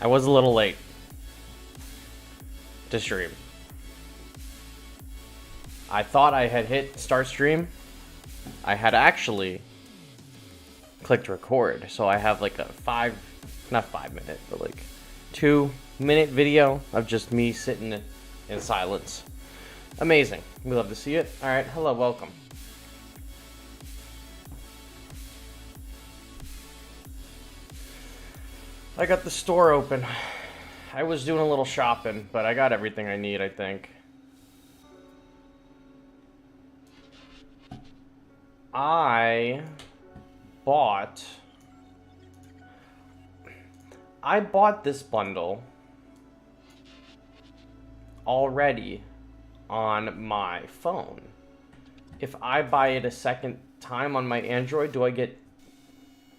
I was a little late to stream. I thought I had hit start stream. I had actually clicked record, so I have like a not 5 minute, but like 2-minute video of just me sitting in silence. Amazing. We love to see it. All right, hello, welcome. I got the store open. I was doing a little shopping, but I got everything I need, I think. I bought this bundle already on my phone. If I buy it a second time on my Android, do I get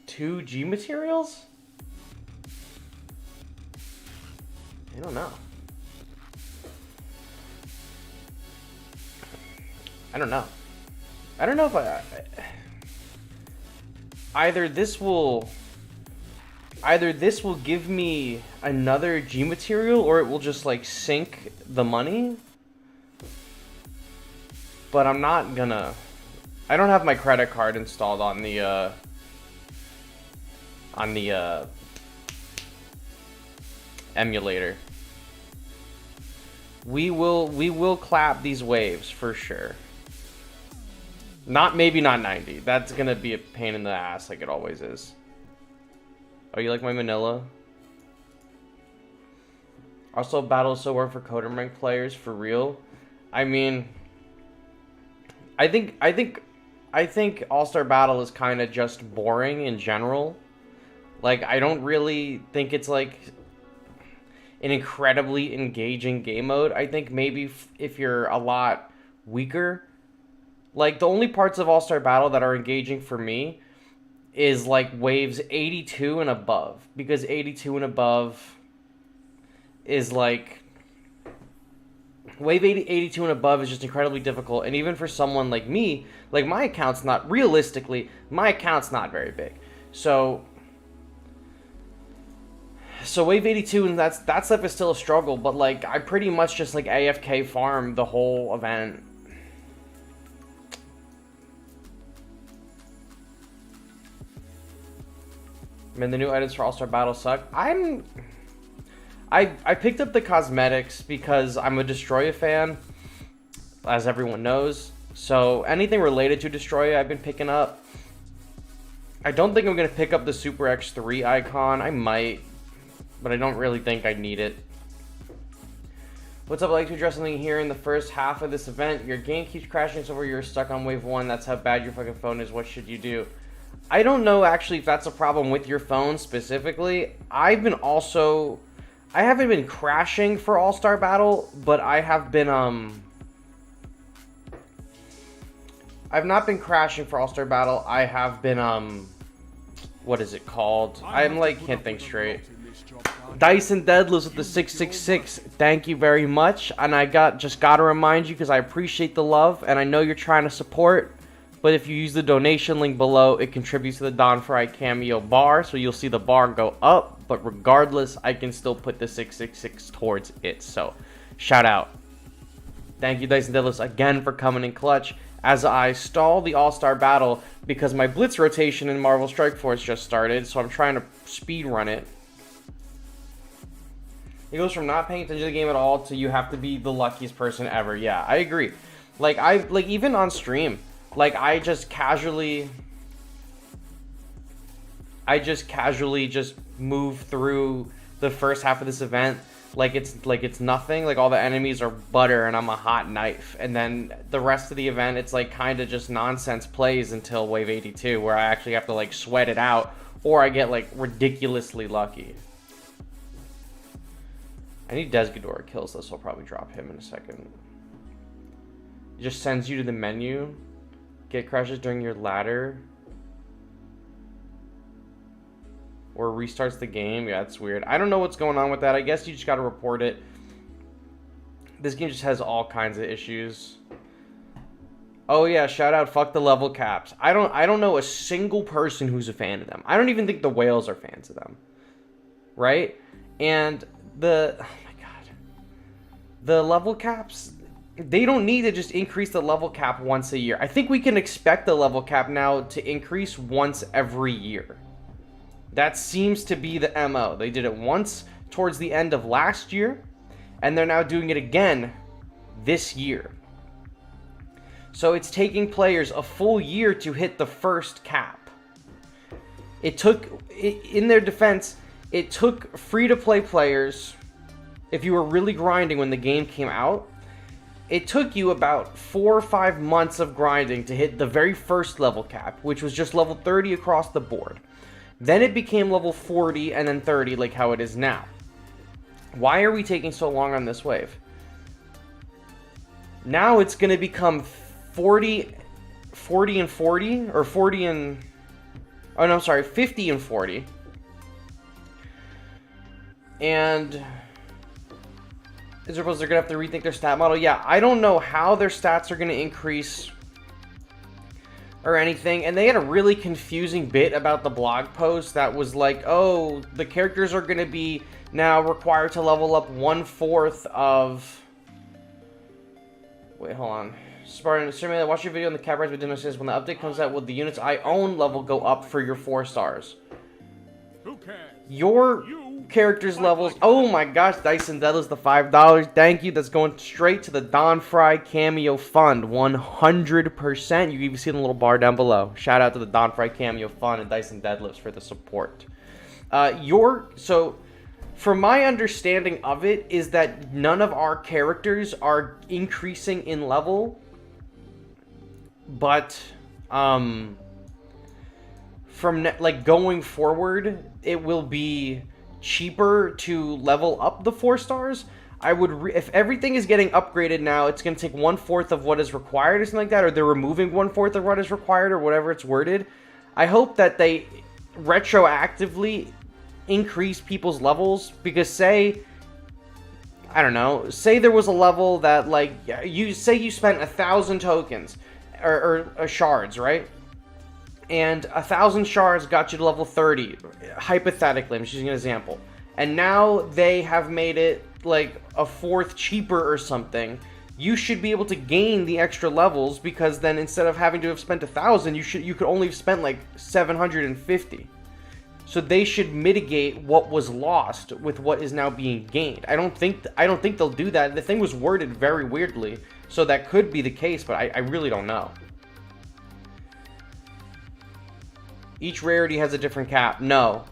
2 G materials? I don't know. I don't know if either this will give me another G material, or it will just like sink the money. But I'm not gonna. I don't have my credit card installed on the emulator. We will clap these waves for sure. Maybe not 90. That's gonna be a pain in the ass like it always is. Oh, you like my Manila? Also, battle so work for Coder rank players for real. I mean, I think All-Star Battle is kind of just boring in general. Like, I don't really think it's like an incredibly engaging game mode. I think maybe if you're a lot weaker, like the only parts of All-Star Battle that are engaging for me is like waves 82 and above, because 82 and above is like wave 82 and above is just incredibly difficult. And even for someone like me, like my account's not realistically, my account's not very big. So wave 82 and that stuff is still a struggle, but like I pretty much just like AFK farm the whole event. Man, the new items for All-Star Battle suck. I picked up the cosmetics because I'm a Destoroyah fan, as everyone knows. So anything related to Destoroyah I've been picking up. I don't think I'm going to pick up the Super X3 icon. I might, but I don't really think I need it. What's up? I'd like to address something here in the first half of this event. Your game keeps crashing, so you're stuck on wave 1. That's how bad your fucking phone is. What should you do? I don't know actually if that's a problem with your phone specifically. I haven't been crashing for All-Star Battle, but I have been I've not been crashing for All-Star Battle. I have been what is it called? I'm like can't think straight. Dyson Deadlifts with the 666. Thank you very much. And I just gotta remind you, because I appreciate the love and I know you're trying to support. But if you use the donation link below, it contributes to the Don Fry Cameo bar. So you'll see the bar go up. But regardless, I can still put the 666 towards it. So shout out. Thank you, Dyson Deadlifts, again for coming in clutch. As I stall the All-Star Battle because my Blitz rotation in Marvel Strike Force just started. So I'm trying to speed run it. It goes from not paying attention to the game at all to you have to be the luckiest person ever. Yeah, I agree. Like even on stream. Like, I just casually just move through the first half of this event like it's nothing. Like, all the enemies are butter and I'm a hot knife. And then the rest of the event, it's like kind of just nonsense plays until wave 82, where I actually have to like sweat it out, or I get like ridiculously lucky. I need Desgador kills this, so I'll probably drop him in a second. It just sends you to the menu. Get crashes during your ladder. Or restarts the game. Yeah, that's weird. I don't know what's going on with that. I guess you just gotta report it. This game just has all kinds of issues. Oh yeah, shout out, fuck the level caps. I don't know a single person who's a fan of them. I don't even think the whales are fans of them. Right? And oh my god, the level caps, they don't need to just increase the level cap once a year. I think we can expect the level cap now to increase once every year. That seems to be the MO. They did it once towards the end of last year, and they're now doing it again this year. So it's taking players a full year to hit the first cap. In their defense, it took free-to-play players, if you were really grinding when the game came out, it took you about 4 or 5 months of grinding to hit the very first level cap, which was just level 30 across the board. Then it became level 40 and then 30 like how it is now. Why are we taking so long on this wave? Now it's going to become 40 and 40, or 40 and... Oh no, I'm sorry, 50 and 40. And... Is there supposed they're going to have to rethink their stat model? Yeah, I don't know how their stats are going to increase or anything. And they had a really confusing bit about the blog post that was like, oh, the characters are going to be now required to level up 1/4 of... Wait, hold on. Spartan, Simulator, watch your video on the cap rise with Dino says when the update comes out, will the units I own level go up for your 4 stars? Who cares? Your characters levels... Oh my gosh, Dyson Deadless, the $5. Thank you. That's going straight to the Don Fry Cameo Fund. 100%. You can even see the little bar down below. Shout out to the Don Fry Cameo Fund and Dyson Deadlifts for the support. So, from my understanding of it, is that none of our characters are increasing in level. But, from going forward, it will be cheaper to level up the 4 stars. If everything is getting upgraded now, it's going to take 1/4 of what is required or something like that, or they're removing 1/4 of what is required or whatever it's worded. I hope that they retroactively increase people's levels, because say there was a level that, like, you spent 1,000 tokens or shards, right? And 1,000 shards got you to level 30, hypothetically, I'm just using an example. And now they have made it like a 1/4 cheaper or something. You should be able to gain the extra levels, because then instead of having to have spent 1,000, you could only have spent like 750. So they should mitigate what was lost with what is now being gained. I don't think they'll do that. The thing was worded very weirdly, so that could be the case, but I really don't know. Each rarity has a different cap. No.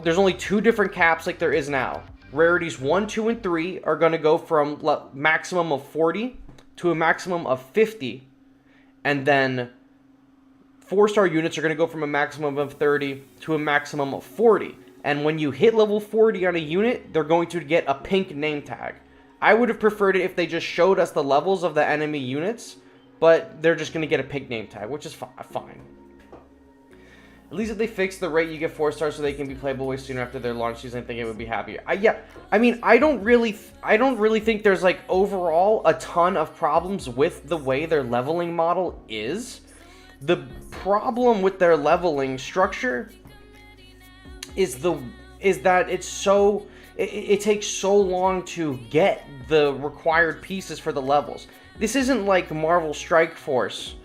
There's only 2 different caps like there is now. Rarities 1, 2, and 3 are going to go from maximum of 40 to a maximum of 50. And then 4-star units are going to go from a maximum of 30 to a maximum of 40. And when you hit level 40 on a unit, they're going to get a pink name tag. I would have preferred it if they just showed us the levels of the enemy units, but they're just going to get a pink name tag, which is fine. At least if they fix the rate you get 4 stars so they can be playable way sooner after their launch season, I think it would be happier. I don't really think there's, like, overall a ton of problems with the way their leveling model is. The problem with their leveling structure is that it takes so long to get the required pieces for the levels. This isn't like Marvel Strike Force,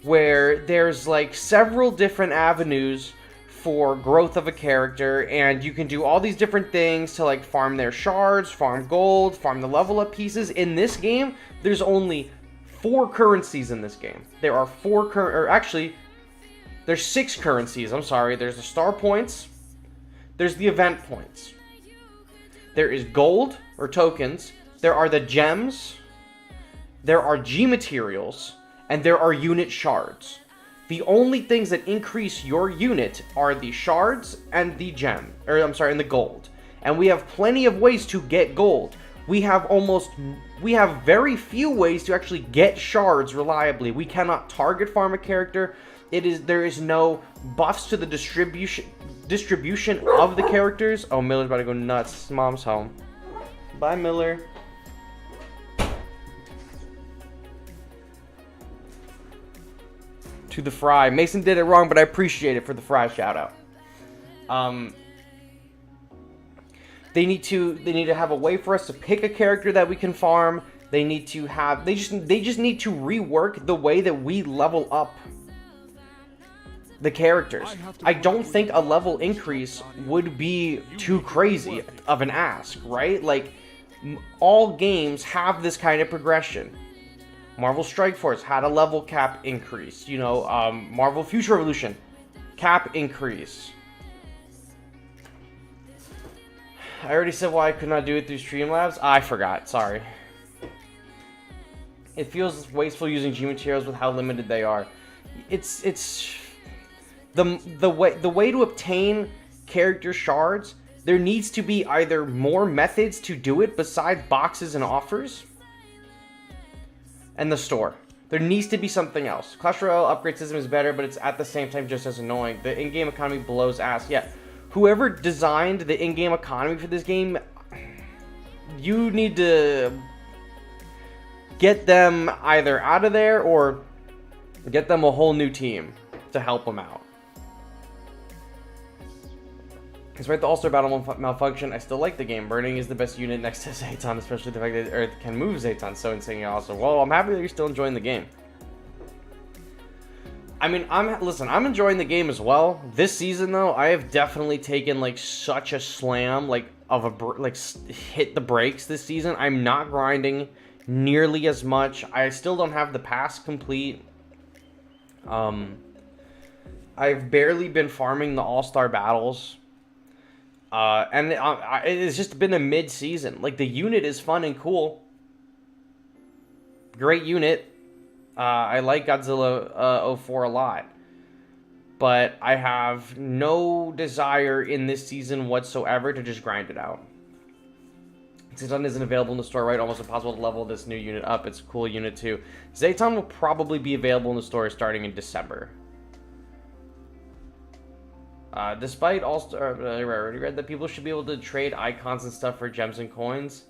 where there's like several different avenues for growth of a character, and you can do all these different things to like farm their shards, farm gold, farm the level up pieces. In this game, there's only 4 currencies in this game. There are there's 6 currencies. I'm sorry. There's the star points. There's the event points. There is gold or tokens. There are the gems. There are G materials. And there are unit shards. The only things that increase your unit are the shards and the and the gold. And we have plenty of ways to get gold. We have very few ways to actually get shards reliably. We cannot target farm a character. There is no buffs to the distribution of the characters. Oh, Miller's about to go nuts. Mom's home. Bye, Miller. To the Fry. Mason did it wrong, but I appreciate it for the Fry shout out. They need to have a way for us to pick a character that we can farm. They need to have, they just need to rework the way that we level up the characters. I don't think a level increase would be too crazy of an ask, right? Like, all games have this kind of progression. Marvel Strike Force had a level cap increase. You know, Marvel Future Revolution, cap increase. I already said why I could not do it through Streamlabs. I forgot, sorry. It feels wasteful using G materials with how limited they are. It's the way to obtain character shards. There needs to be either more methods to do it besides boxes and offers, and the store. There needs to be something else. Clash Royale upgrade system is better, but it's at the same time just as annoying. The in-game economy blows ass. Yeah, whoever designed the in-game economy for this game, you need to get them either out of there or get them a whole new team to help them out. Despite the All-Star Battle malfunction, I still like the game. Burning is the best unit next to Zayton, especially the fact that Earth can move Zayton so insanely awesome. Well, I'm happy that you're still enjoying the game. I mean, I'm enjoying the game as well. This season, though, I have definitely taken, like, such a slam, like, hit the brakes this season. I'm not grinding nearly as much. I still don't have the pass complete. I've barely been farming the All-Star Battles. And it's just been a mid-season. Like, the unit is fun and cool. Great unit. I like Godzilla 04 a lot. But I have no desire in this season whatsoever to just grind it out. Zayton isn't available in the store, right? Almost impossible to level this new unit up. It's a cool unit, too. Zayton will probably be available in the store starting in December. Despite All-Star, I already read that people should be able to trade icons and stuff for gems and coins.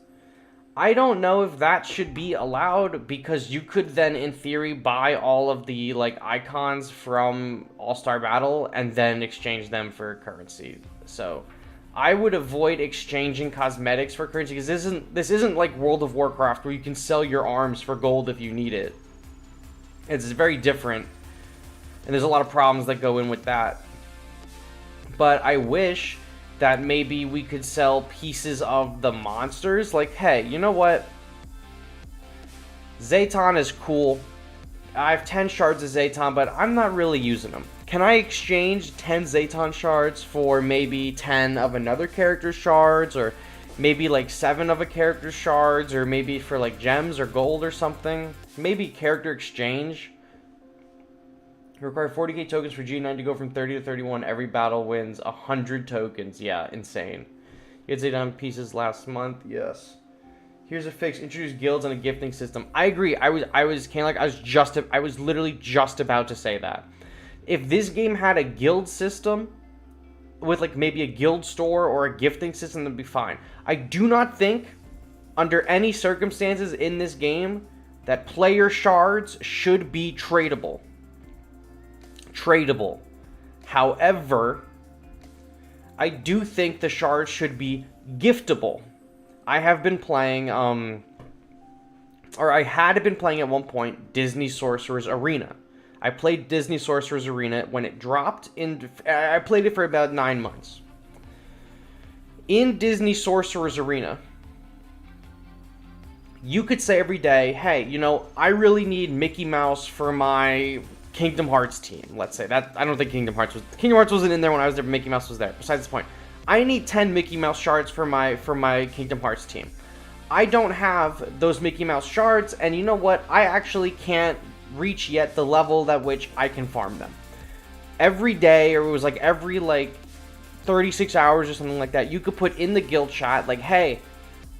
I don't know if that should be allowed, because you could then, in theory, buy all of the, like, icons from All-Star Battle and then exchange them for currency. So, I would avoid exchanging cosmetics for currency, because this isn't like World of Warcraft where you can sell your arms for gold if you need it. It's very different, and there's a lot of problems that go in with that. But I wish that maybe we could sell pieces of the monsters. Like, hey, you know what? Zayton is cool. I have 10 shards of Zayton, but I'm not really using them. Can I exchange 10 Zayton shards for maybe 10 of another character's shards? Or maybe like 7 of a character's shards? Or maybe for like gems or gold or something? Maybe character exchange. You require 40k tokens for G9 to go from 30 to 31. Every battle wins 100 tokens. Yeah, insane. You had Zayton pieces last month. Yes. Here's a fix. Introduce guilds and a gifting system. I agree. I was literally just about to say that. If this game had a guild system with like maybe a guild store or a gifting system, that'd be fine. I do not think under any circumstances in this game that player shards should be tradable. However, I do think the shards should be giftable. I have been playing, or I had been playing at one point, Disney Sorcerer's Arena. I played Disney Sorcerer's Arena when it dropped in, I played it for about 9 months. In Disney Sorcerer's Arena, you could say every day, hey, you know, I really need Mickey Mouse for my Kingdom Hearts team, let's say. That I don't think Kingdom Hearts wasn't in there when I was there, but Mickey Mouse was there. Besides the point. I need 10 Mickey Mouse shards for my Kingdom Hearts team. I don't have those Mickey Mouse shards, and you know what? I actually can't reach yet the level at which I can farm them. Every day, or it was like every like 36 hours or something like that, you could put in the guild chat like, hey,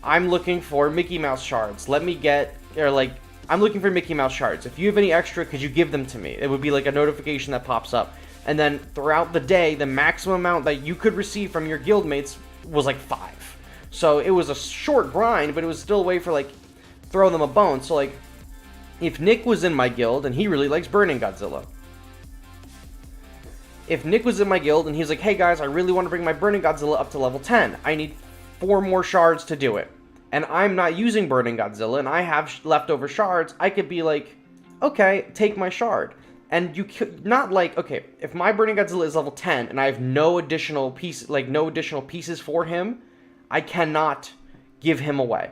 I'm looking for Mickey Mouse shards. Let me get, or like, I'm looking for Mickey Mouse shards. If you have any extra, could you give them to me? It would be like a notification that pops up. And then throughout the day, the maximum amount that you could receive from your guildmates was like 5. So it was a short grind, but it was still a way for like, throw them a bone. So like, if Nick was in my guild and he really likes burning Godzilla. If Nick was in my guild and he's like, hey guys, I really want to bring my burning Godzilla up to level 10. I need 4 more shards to do it, and I'm not using Burning Godzilla, and I have leftover shards, I could be like, okay, take my shard. And you could not like, okay, if my Burning Godzilla is level 10 and I have no additional pieces for him, I cannot give him away,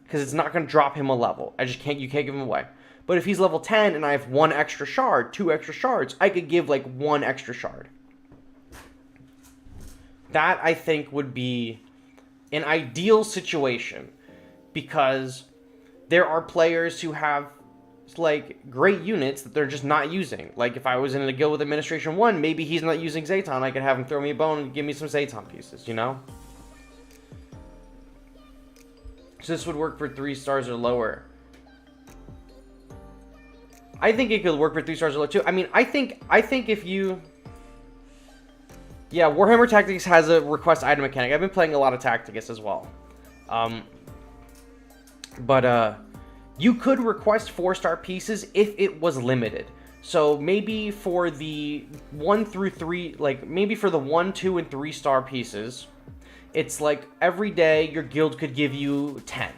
because it's not going to drop him a level. You can't give him away. But if he's level 10 and I have 1 extra shard, 2 extra shards, I could give like 1 extra shard. That, I think, would be an ideal situation, because there are players who have like great units that they're just not using. Like if I was in a guild with Administration 1, maybe he's not using Zayton, I could have him throw me a bone and give me some Zayton pieces, you know? So this would work for 3 stars or lower. I think it could work for 3 stars or lower too. I mean, I think if you... Yeah, Warhammer Tactics has a request item mechanic. I've been playing a lot of Tacticus as well. You could request 4-star pieces if it was limited. So maybe for the 1 through 3, like maybe for the 1, 2, and 3-star pieces, it's like every day your guild could give you 10.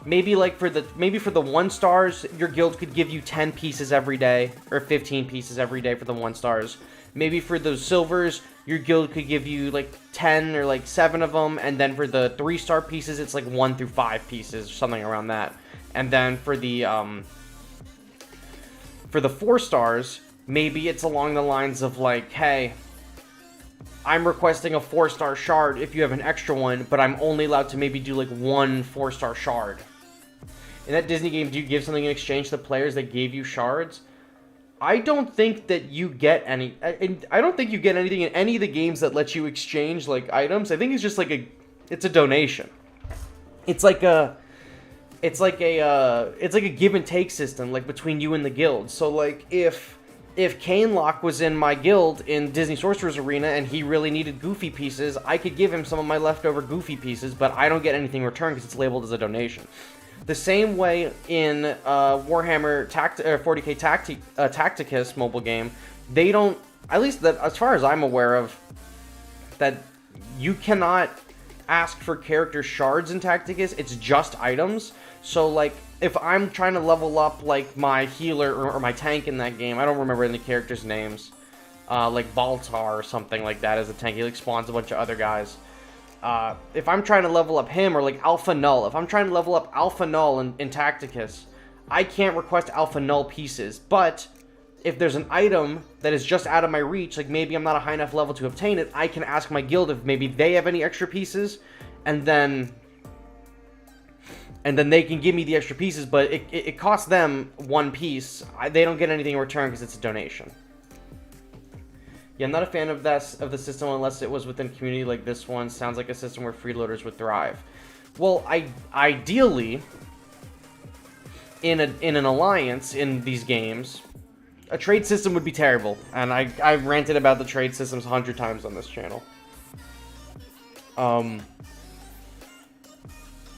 Maybe for the 1 stars, your guild could give you 10 pieces every day, or 15 pieces every day for the 1 stars. Maybe for those silvers, your guild could give you like 10 or like 7 of them, and then for the 3-star pieces, it's like 1 through 5 pieces, something around that. And then for the 4 stars, maybe it's along the lines of like, hey, I'm requesting a 4-star shard if you have an extra one, but I'm only allowed to maybe do like 1 4-star shard. In that Disney game, do you give something in exchange to the players that gave you shards? I don't think that you get any. I don't think you get anything in any of the games that let you exchange like items. I think it's just like it's a donation. It's like a give and take system, like between you and the guild. So like if Canelock was in my guild in Disney Sorcerer's Arena and he really needed Goofy pieces, I could give him some of my leftover Goofy pieces, but I don't get anything in return because it's labeled as a donation. The same way in Warhammer 40k Tacticus mobile game, they don't, at least that as far as I'm aware of, that you cannot ask for character shards in Tacticus. It's just items. So like if I'm trying to level up like my healer or my tank in that game, I don't remember any characters' names, like Baltar or something like that as a tank. He like spawns a bunch of other guys. If I'm trying to level up him, or like Alpha Null, if I'm trying to level up Alpha Null in Tacticus, I can't request Alpha Null pieces. But if there's an item that is just out of my reach, like maybe I'm not a high enough level to obtain it, I can ask my guild if maybe they have any extra pieces, and then they can give me the extra pieces, but it costs them 1 piece. They don't get anything in return because it's a donation. Yeah, I'm not a fan of the system unless it was within a community like this one. Sounds like a system where freeloaders would thrive. Well, ideally, in an alliance in these games, a trade system would be terrible. And I've ranted about the trade systems 100 times on this channel.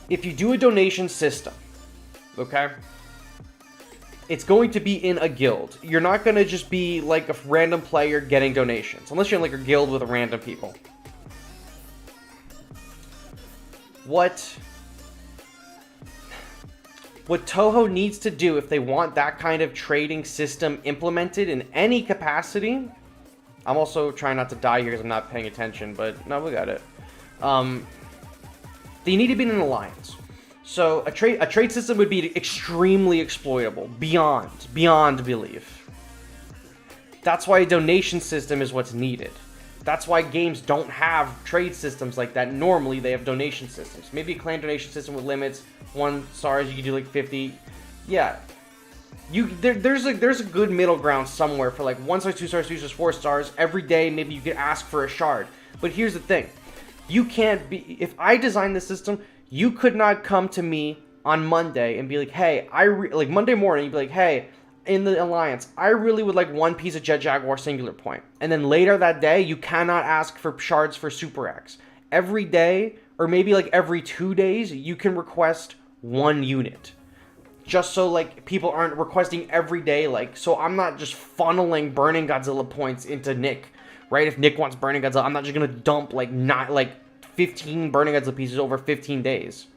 If you do a donation system, okay, it's going to be in a guild. You're not going to just be like a random player getting donations, unless you're in like a guild with random people. What Toho needs to do if they want that kind of trading system implemented in any capacity, I'm also trying not to die here because I'm not paying attention, but no, we got it. They need to be in an alliance. So a trade system would be extremely exploitable, beyond belief. That's why a donation system is what's needed. That's why games don't have trade systems like that. Normally they have donation systems. Maybe a clan donation system with limits, 1 stars, you can do like 50. Yeah. There's a good middle ground somewhere for like 1 star, 2 stars, 3 stars, 4 stars. Every day maybe you could ask for a shard. But here's the thing. You can't be, if I design this system, you could not come to me on Monday and be like, hey, like Monday morning, you'd be like, hey, in the Alliance, I really would like 1 piece of Jet Jaguar Singular Point. And then later that day, you cannot ask for shards for Super X. Every day, or maybe like every 2 days, you can request 1 unit. Just so like people aren't requesting every day, like, so I'm not just funneling Burning Godzilla points into Nick, right? If Nick wants Burning Godzilla, I'm not just gonna dump like 15 Burning Godzilla pieces over 15 days.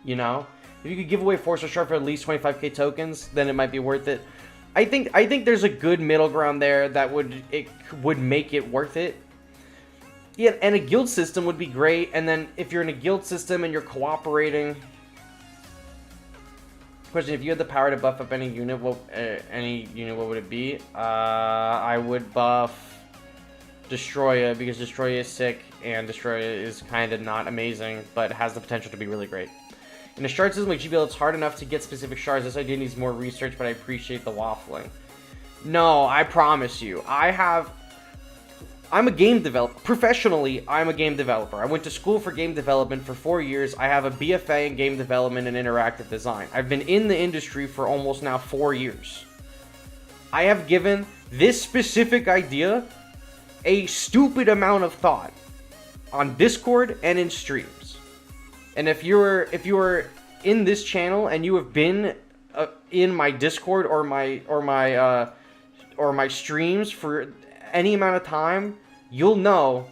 You know? If you could give away 4-star shard for at least 25k tokens, then it might be worth it. I think there's a good middle ground there that would make it worth it. Yeah, and a guild system would be great. And then if you're in a guild system and you're cooperating, question: if you had the power to buff up any unit, what would it be? I would buff Destoroyah because Destoroyah is sick and Destoroyah is kind of not amazing, but has the potential to be really great. In a shard system like GBL, it's hard enough to get specific shards. This idea needs more research, but I appreciate the waffling. No, I promise you. I'm a game developer. Professionally, I'm a game developer. I went to school for game development for 4 years. I have a BFA in game development and interactive design. I've been in the industry for almost now 4 years. I have given this specific idea a stupid amount of thought on Discord and in streams. And if you're in this channel and you have been in my Discord or my streams for any amount of time, you'll know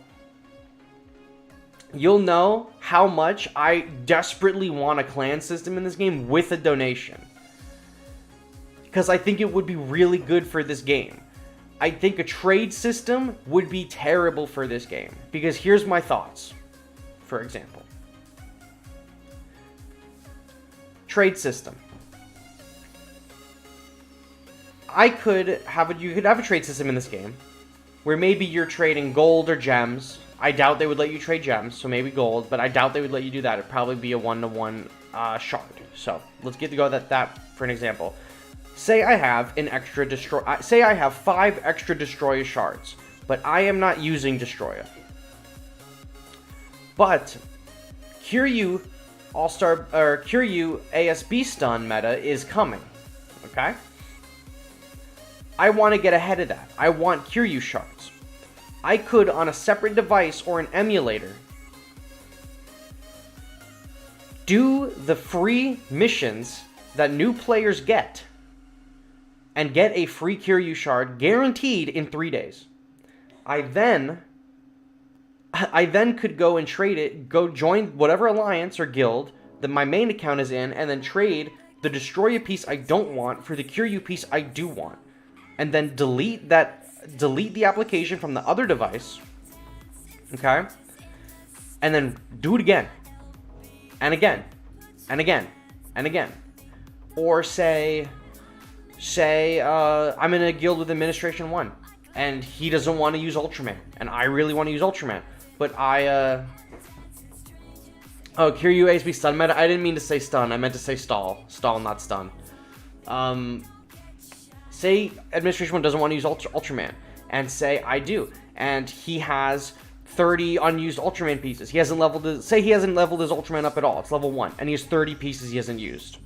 how much I desperately want a clan system in this game with a donation. Because I think it would be really good for this game. I think a trade system would be terrible for this game. Because here's my thoughts, for example. Trade system. You could have a trade system in this game where maybe you're trading gold or gems. I doubt they would let you trade gems, so maybe gold, but I doubt they would let you do that. It'd probably be a 1-to-1 shard. So let's get to go at that for an example. Say I have say I have 5 extra Destoroyah shards, but I am not using Destoroyah. But Kiryu Kiryu ASB stun meta is coming. Okay? I want to get ahead of that. I want Kiryu shards. I could, on a separate device or an emulator, do the free missions that new players get and get a free Kiryu shard guaranteed in 3 days. I then could go and trade it, go join whatever alliance or guild that my main account is in, and then trade the Destoroyah piece I don't want for the Kiryu piece I do want. And then delete the application from the other device, okay? And then do it again, and again, and again, and again. Or say I'm in a guild with Administration 1, and he doesn't want to use Ultraman, and I really want to use Ultraman, but oh, Kiryu ASB stun meta? I didn't mean to say stun, I meant to say stall. Stall, not stun. Say Administration 1 doesn't want to use Ultraman, and say I do, and he has 30 unused Ultraman pieces. He hasn't leveled his, say he hasn't leveled his Ultraman up at all. It's level 1, and he has 30 pieces he hasn't used.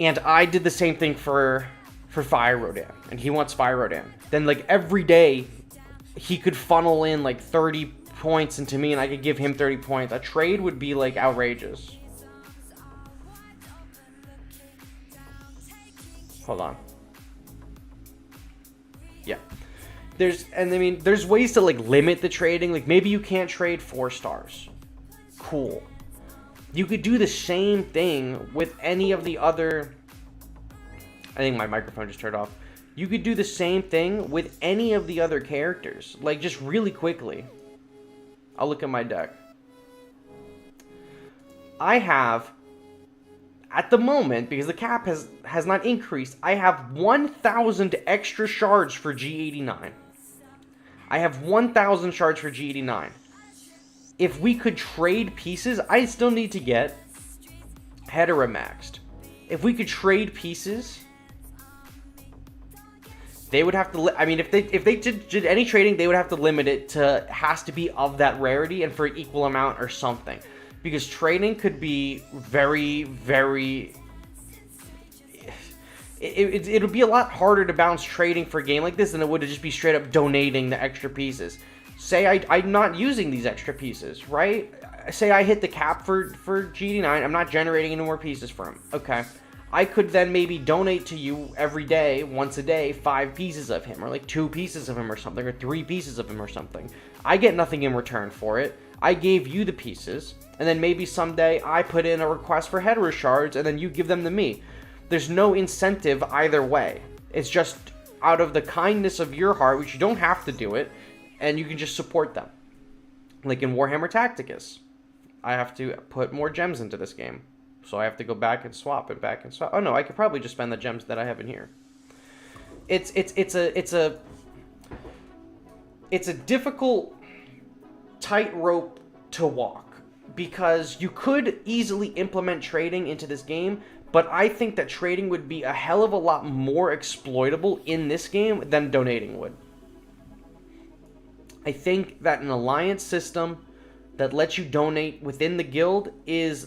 And I did the same thing for Fire Rodan, and he wants Fire Rodan. Then, like, every day, he could funnel in, like, 30 points into me, and I could give him 30 points. A trade would be, like, outrageous. Hold on. Yeah. There's ways to, like, limit the trading. Like, maybe you can't trade 4 stars. Cool. You could do the same thing with any of the other... I think my microphone just turned off. You could do the same thing with any of the other characters. Like, just really quickly. I'll look at my deck. I have... At the moment, because the cap has not increased, I have 1,000 extra shards for G89. I have 1,000 shards for G89. If we could trade pieces, I still need to get Hedera maxed. If we could trade pieces, they would have to... I mean, if they did any trading, they would have to limit it to... has to be of that rarity and for an equal amount or something. Because trading could be very, very... It'll be a lot harder to bounce trading for a game like this than it would to just be straight up donating the extra pieces. Say I'm not using these extra pieces, right? Say I hit the cap for GD9. I'm not generating any more pieces for him. Okay. I could then maybe donate to you every day, once a day, 5 pieces of him, or like 2 pieces of him or something, or 3 pieces of him or something. I get nothing in return for it. I gave you the pieces, and then maybe someday I put in a request for hetero shards, and then you give them to me. There's no incentive either way. It's just out of the kindness of your heart, which you don't have to do it, and you can just support them. Like in Warhammer Tacticus, I have to put more gems into this game. So I have to go back and swap and back and swap. Oh no, I could probably just spend the gems that I have in here. It's a difficult tightrope to walk, because you could easily implement trading into this game, but I think that trading would be a hell of a lot more exploitable in this game than donating would. I think that an alliance system that lets you donate within the guild is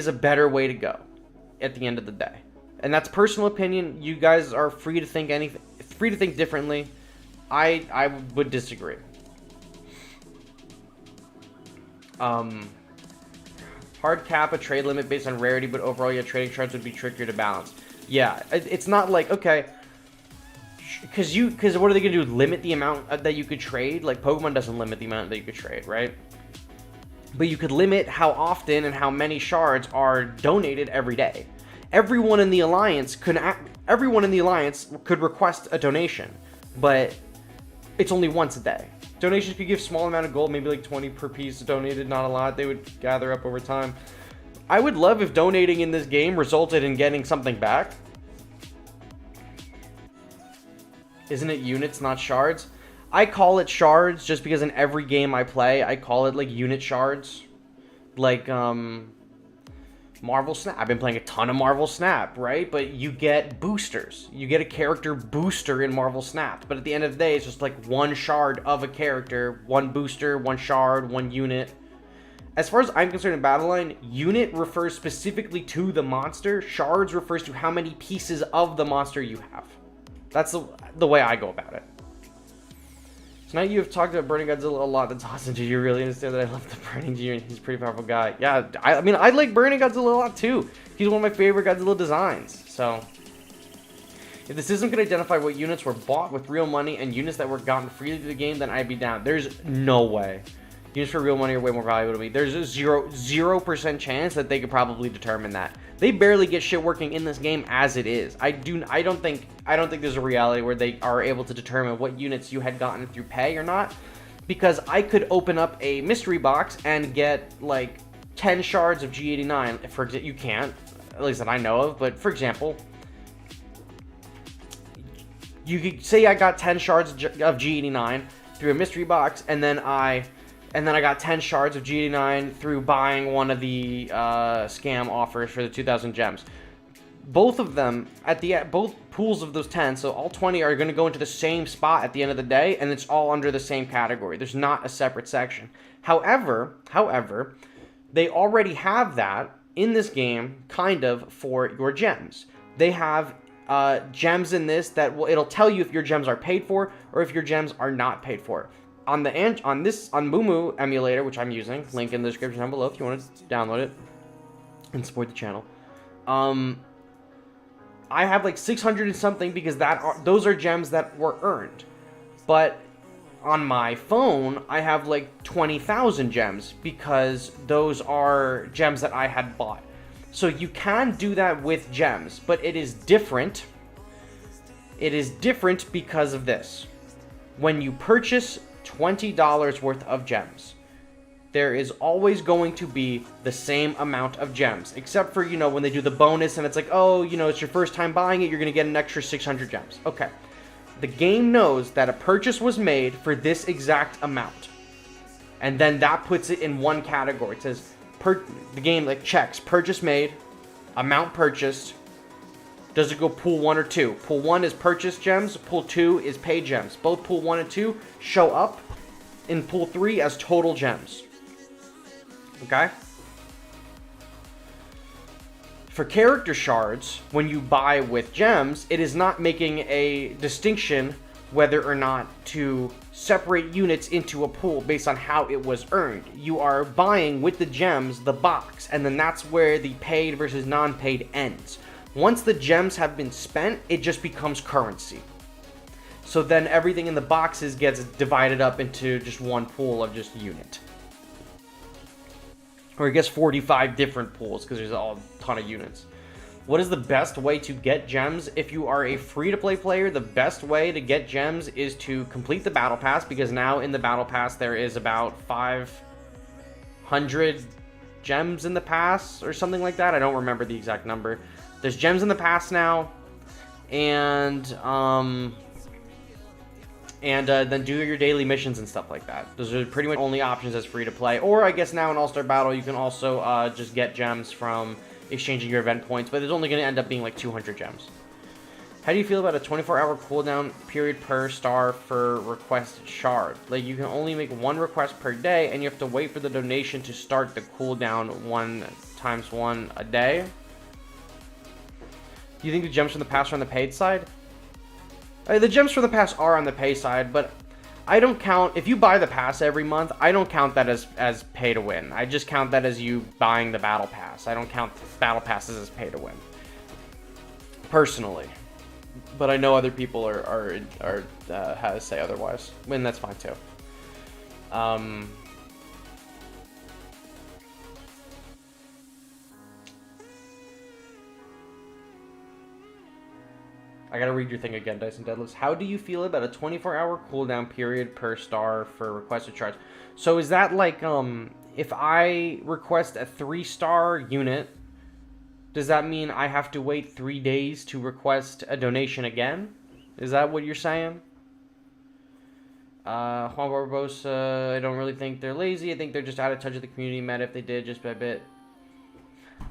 a better way to go at the end of the day. And that's personal opinion. You guys are free to think differently. I would disagree. Hard cap a trade limit based on rarity, but overall your trading shards would be trickier to balance. Yeah, it's not like, okay, because what are they gonna do? Limit the amount that you could trade? Like Pokemon doesn't limit the amount that you could trade, right? But you could limit how often and how many shards are donated every day. Everyone in the alliance could request a donation, but it's only once a day. Donations could give small amount of gold, maybe like 20 per piece donated, not a lot. They would gather up over time. I would love if donating in this game resulted in getting something back. Isn't it units, not shards? I call it shards just because in every game I play, I call it like unit shards. Like, Marvel Snap. I've been playing a ton of Marvel Snap, right? But you get boosters. You get a character booster in Marvel Snap. But at the end of the day, it's just like one shard of a character, one booster, one shard, one unit. As far as I'm concerned in Battleline, unit refers specifically to the monster. Shards refers to how many pieces of the monster you have. That's the way I go about it. So now you have talked about Burning Godzilla a lot. That's awesome. Do you really understand that I love the Burning Jr.? He's a pretty powerful guy. Yeah, I mean, I like Burning Godzilla a lot too. He's one of my favorite Godzilla designs. So, if the system could identify what units were bought with real money and units that were gotten freely through the game, then I'd be down. There's no way. Units for real money are way more valuable to me. There's a 0% chance that they could probably determine that. They barely get shit working in this game as it is. I don't think there's a reality where they are able to determine what units you had gotten through pay or not, because I could open up a mystery box and get like 10 shards of G89. For example, you can't, at least that I know of. But for example, you could say I got 10 shards of G89 through a mystery box, and then I got 10 shards of G89 through buying one of the scam offers for the 2,000 gems. Both of them, both pools of those 10, so all 20 are going to go into the same spot at the end of the day, and it's all under the same category. There's not a separate section. However, they already have that in this game, kind of, for your gems. They have gems in this that it'll tell you if your gems are paid for or if your gems are not paid for. On Mumu emulator, which I'm using, link in the description down below if you want to download it and support the channel. I have like 600 and something because those are gems that were earned. But on my phone, I have like 20,000 gems because those are gems that I had bought. So you can do that with gems, but it is different. It is different because of this. When you purchase $20 worth of gems, there is always going to be the same amount of gems, except for, when they do the bonus and it's like, oh, it's your first time buying it, you're going to get an extra 600 gems. Okay. The game knows that a purchase was made for this exact amount. And then that puts it in one category. It says, the game checks, purchase made, amount purchased. Does it go pool 1 or 2? Pool 1 is purchased gems. Pool 2 is paid gems. Both pool 1 and 2 show up in pool 3 as total gems. Okay? For character shards, when you buy with gems, it is not making a distinction whether or not to separate units into a pool based on how it was earned. You are buying with the gems the box, and then that's where the paid versus non-paid ends. Once the gems have been spent, it just becomes currency. So then everything in the boxes gets divided up into just one pool of just unit. Or I guess 45 different pools, because there's a ton of units. What is the best way to get gems? If you are a free-to-play player, the best way to get gems is to complete the Battle Pass, because now in the Battle Pass there is about 500 gems in the pass, or something like that. I don't remember the exact number. There's gems in the pass now, and then do your daily missions and stuff like that. Those are pretty much only options as free to play. Or I guess now in All-Star Battle, you can also just get gems from exchanging your event points, but it's only going to end up being like 200 gems. How do you feel about a 24-hour cooldown period per star for requested shard? Like, you can only make one request per day, and you have to wait for the donation to start the cooldown 1 times 1 a day. Do you think the gems from the past are on the paid side? The gems from the past are on the pay side, but I don't count, if you buy the pass every month, I don't count that as pay to win. I just count that as you buying the battle pass. I don't count battle passes as pay to win, personally. But I know other people are how to say otherwise, and that's fine too. I gotta read your thing again, Dyson Deadlifts. How do you feel about a 24-hour cooldown period per star for requested shards? So is that like, if I request a 3-star unit, does that mean I have to wait 3 days to request a donation again? Is that what you're saying? Juan Barbosa, I don't really think they're lazy. I think they're just out of touch with the community meta if they did, just by a bit.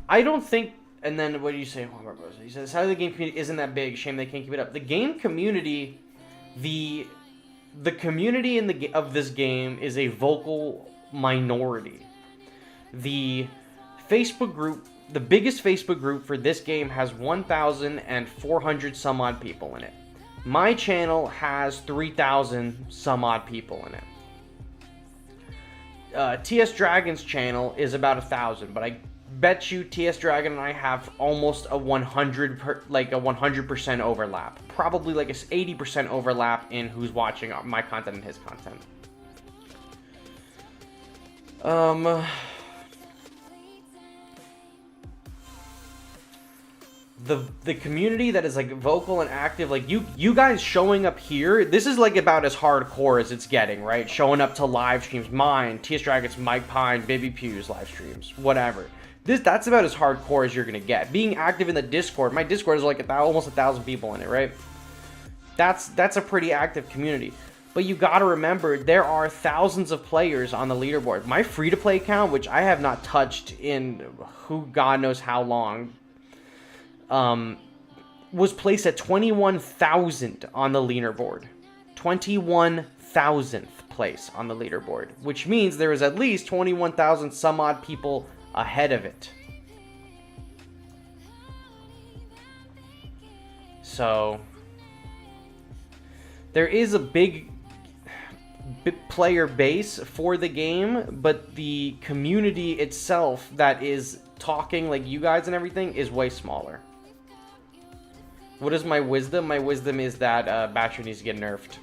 I don't think... And then what do you say, Juan Barbosa? He says, how the game community isn't that big. Shame they can't keep it up. The game community, the community of this game is a vocal minority. The Facebook group, the biggest Facebook group for this game has 1,400 some odd people in it. My channel has 3,000 some odd people in it. TS Dragon's channel is about 1,000, but I bet you TS Dragon and I have almost a 100% overlap. Probably like a 80% overlap in who's watching my content and his content. The community that is like vocal and active, like you guys showing up here, this is like about as hardcore as it's getting, right? Showing up to live streams, mine, TS Dragon's, Mike Pine, Baby Pew's live streams, whatever. That's about as hardcore as you're gonna get. Being active in the Discord, my Discord is like almost 1,000 people in it, right? That's a pretty active community. But you gotta remember, there are thousands of players on the leaderboard. My free-to-play account, which I have not touched in who God knows how long, was placed at 21,000 on the leaderboard. 21,000th place on the leaderboard, which means there is at least 21,000 some odd people ahead of it. So there is a big player base for the game, but the community itself that is talking like you guys and everything is way smaller. What is my wisdom? My wisdom is that Batcher needs to get nerfed.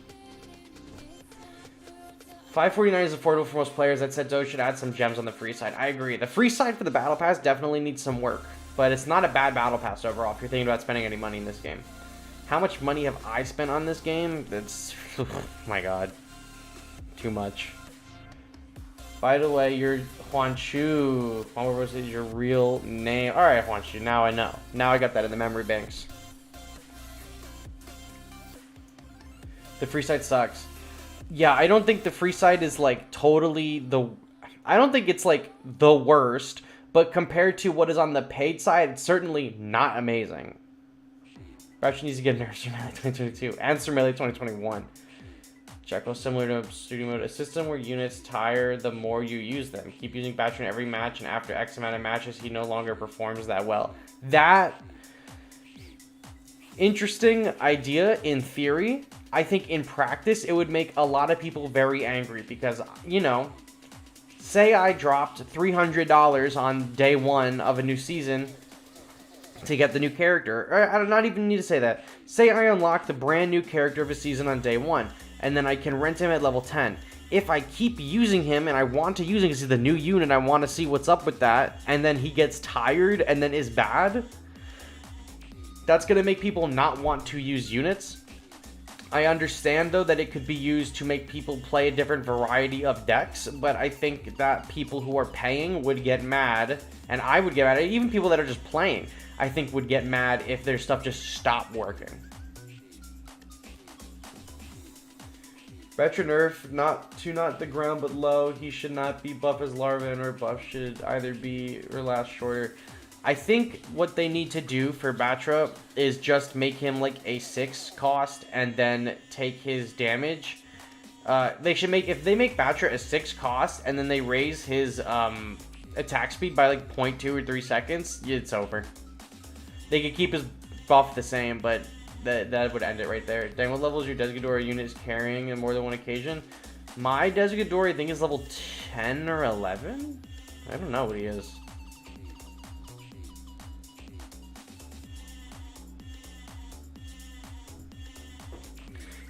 549 is affordable for most players. That said, Toho should add some gems on the free side. I agree. The free side for the Battle Pass definitely needs some work, but it's not a bad Battle Pass overall if you're thinking about spending any money in this game. How much money have I spent on this game? That's... oh my god. Too much. By the way, you're Juan Chu. Juan Barbosa is your real name. Alright, Juan Chu. Now I know. Now I got that in the memory banks. The free side sucks. Yeah, I don't think the free side is like totally the... I don't think it's like the worst, but compared to what is on the paid side, it's certainly not amazing. Ratchet needs to get nerfed for Melee 2022 and for Melee 2021. Jekyll, similar to Studio Mode, a system where units tire the more you use them. Keep using Batcher in every match, and after X amount of matches, he no longer performs that well. That... interesting idea in theory. I think in practice it would make a lot of people very angry because, you know, say I dropped $300 on day one of a new season to get the new character. Or I do not even need to say that. Say I unlock the brand new character of a season on day 1, and then I can rent him at level 10. If I keep using him and I want to use him because he's the new unit, I want to see what's up with that, and then he gets tired and then is bad, that's going to make people not want to use units. I understand, though, that it could be used to make people play a different variety of decks, but I think that people who are paying would get mad, and I would get mad. Even people that are just playing, I think, would get mad if their stuff just stopped working. Retro nerf, not the ground but low. He should not be buff as Larva, and or buff should either be or last shorter. I think what they need to do for Batra is just make him like a 6 cost and then take his damage. They should make, if they make Batra a 6 cost and then they raise his attack speed by like 0.2 or 3 seconds, it's over. They could keep his buff the same, but that would end it right there. Dang, what level is your Destoroyah unit is carrying in more than one occasion? My Destoroyah, I think, is level 10 or 11? I don't know what he is.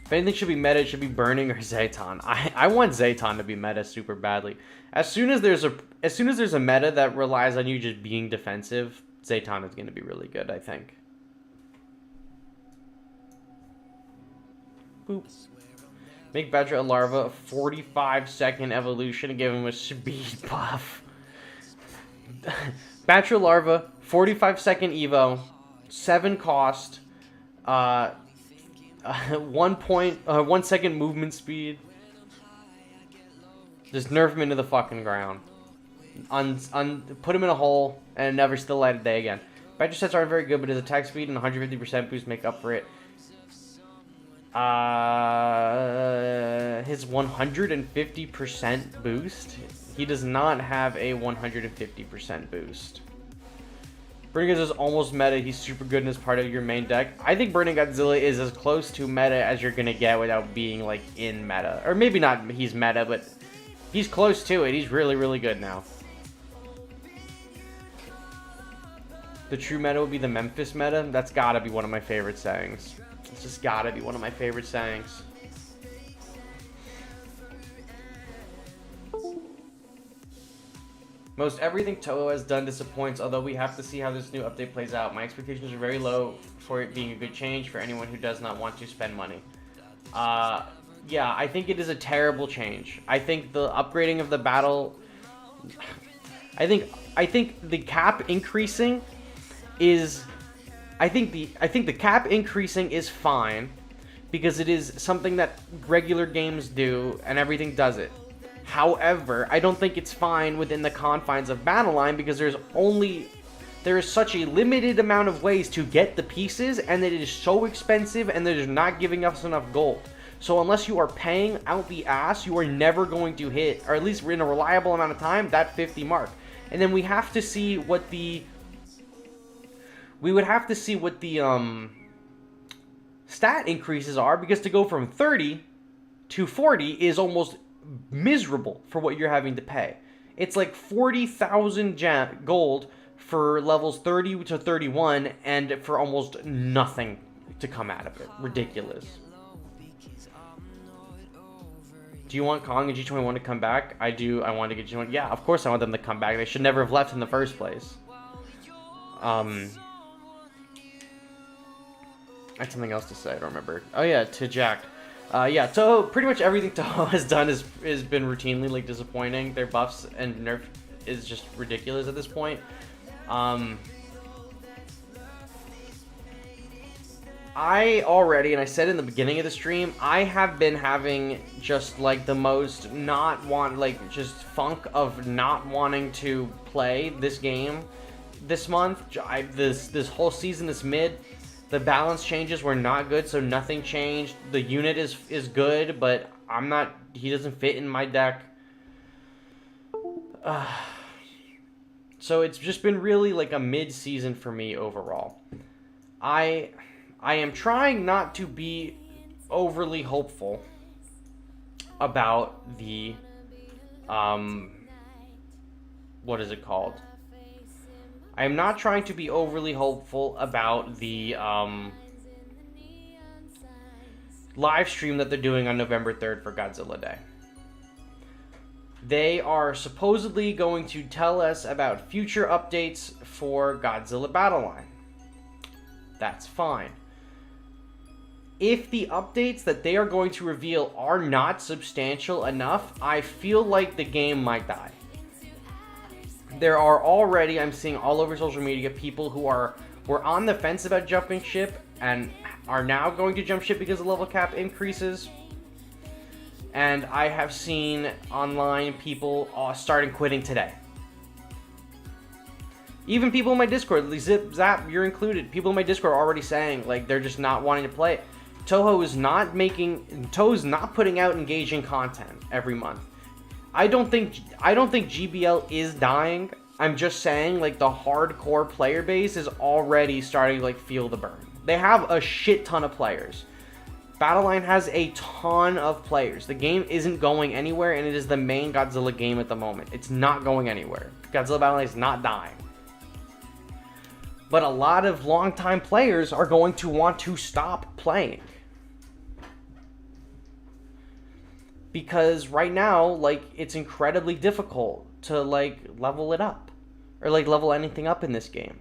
If anything should be meta, it should be Burning or Zayton. I want Zayton to be meta super badly. As soon as there's a meta that relies on you just being defensive, Zayton is going to be really good, I think. Boop. Make Batra a Larva a 45-second evolution and give him a speed buff. Batra Larva, 45-second Evo, 7 cost, 1 second movement speed. Just nerf him into the fucking ground. Put him in a hole and never see the light of day again. Batra sets aren't very good, but his attack speed and 150% boost make up for it. His 150% boost. He does not have a 150% boost. Burning Godzilla is almost meta. He's super good and is part of your main deck. I think Burning Godzilla is as close to meta as you're gonna get without being like in meta. Or maybe not he's meta, but he's close to it. He's really, really good now. The true meta would be the Memphis meta. That's gotta be one of my favorite sayings. It's just gotta be one of my favorite sayings. Most everything Toho has done disappoints, although we have to see how this new update plays out. My expectations are very low for it being a good change for anyone who does not want to spend money. Yeah, I think it is a terrible change. I think the upgrading of the battle... I think the cap increasing is... I think the cap increasing is fine because it is something that regular games do and everything does it. However, I don't think it's fine within the confines of Battleline because there is such a limited amount of ways to get the pieces and it is so expensive and they're just not giving us enough gold. So unless you are paying out the ass, you are never going to hit, or at least in a reliable amount of time, that 50 mark. And then we have to see what the... We would have to see what the stat increases are, because to go from 30 to 40 is almost miserable for what you're having to pay. It's like 40,000 gold for levels 30 to 31 and for almost nothing to come out of it. Ridiculous. Do you want Kong and G21 to come back? I do. I want to get G21. Yeah, of course I want them to come back. They should never have left in the first place. I had something else to say. I don't remember. Oh yeah, to Jack. Yeah, Toho, pretty much everything Toho has done has been routinely like disappointing. Their buffs and nerf is just ridiculous at this point. I already, and I said in the beginning of the stream, I have been having just like the most just funk of not wanting to play this game this month. This whole season, this mid. The balance changes were not good, so nothing changed. The unit is good, but he doesn't fit in my deck. So it's just been really like a mid-season for me overall. I am trying not to be overly hopeful about the what is it called? I am not trying to be overly hopeful about the live stream that they're doing on November 3rd for Godzilla Day. They are supposedly going to tell us about future updates for Godzilla Battle Line. That's fine. If the updates that they are going to reveal are not substantial enough, I feel like the game might die. There are already, I'm seeing all over social media, people who were on the fence about jumping ship and are now going to jump ship because the level cap increases. And I have seen online people starting quitting today. Even people in my Discord, Zip, Zap, you're included. People in my Discord are already saying, like, they're just not wanting to play it. Toho is not putting out engaging content every month. I don't think GBL is dying. I'm just saying, like, the hardcore player base is already starting to, like, feel the burn. They have a shit ton of players. Battleline has a ton of players. The game isn't going anywhere, and it is the main Godzilla game at the moment. It's not going anywhere. Godzilla Battleline is not dying. But a lot of longtime players are going to want to stop playing. Because right now, like, it's incredibly difficult to, like, level it up. Or, like, level anything up in this game.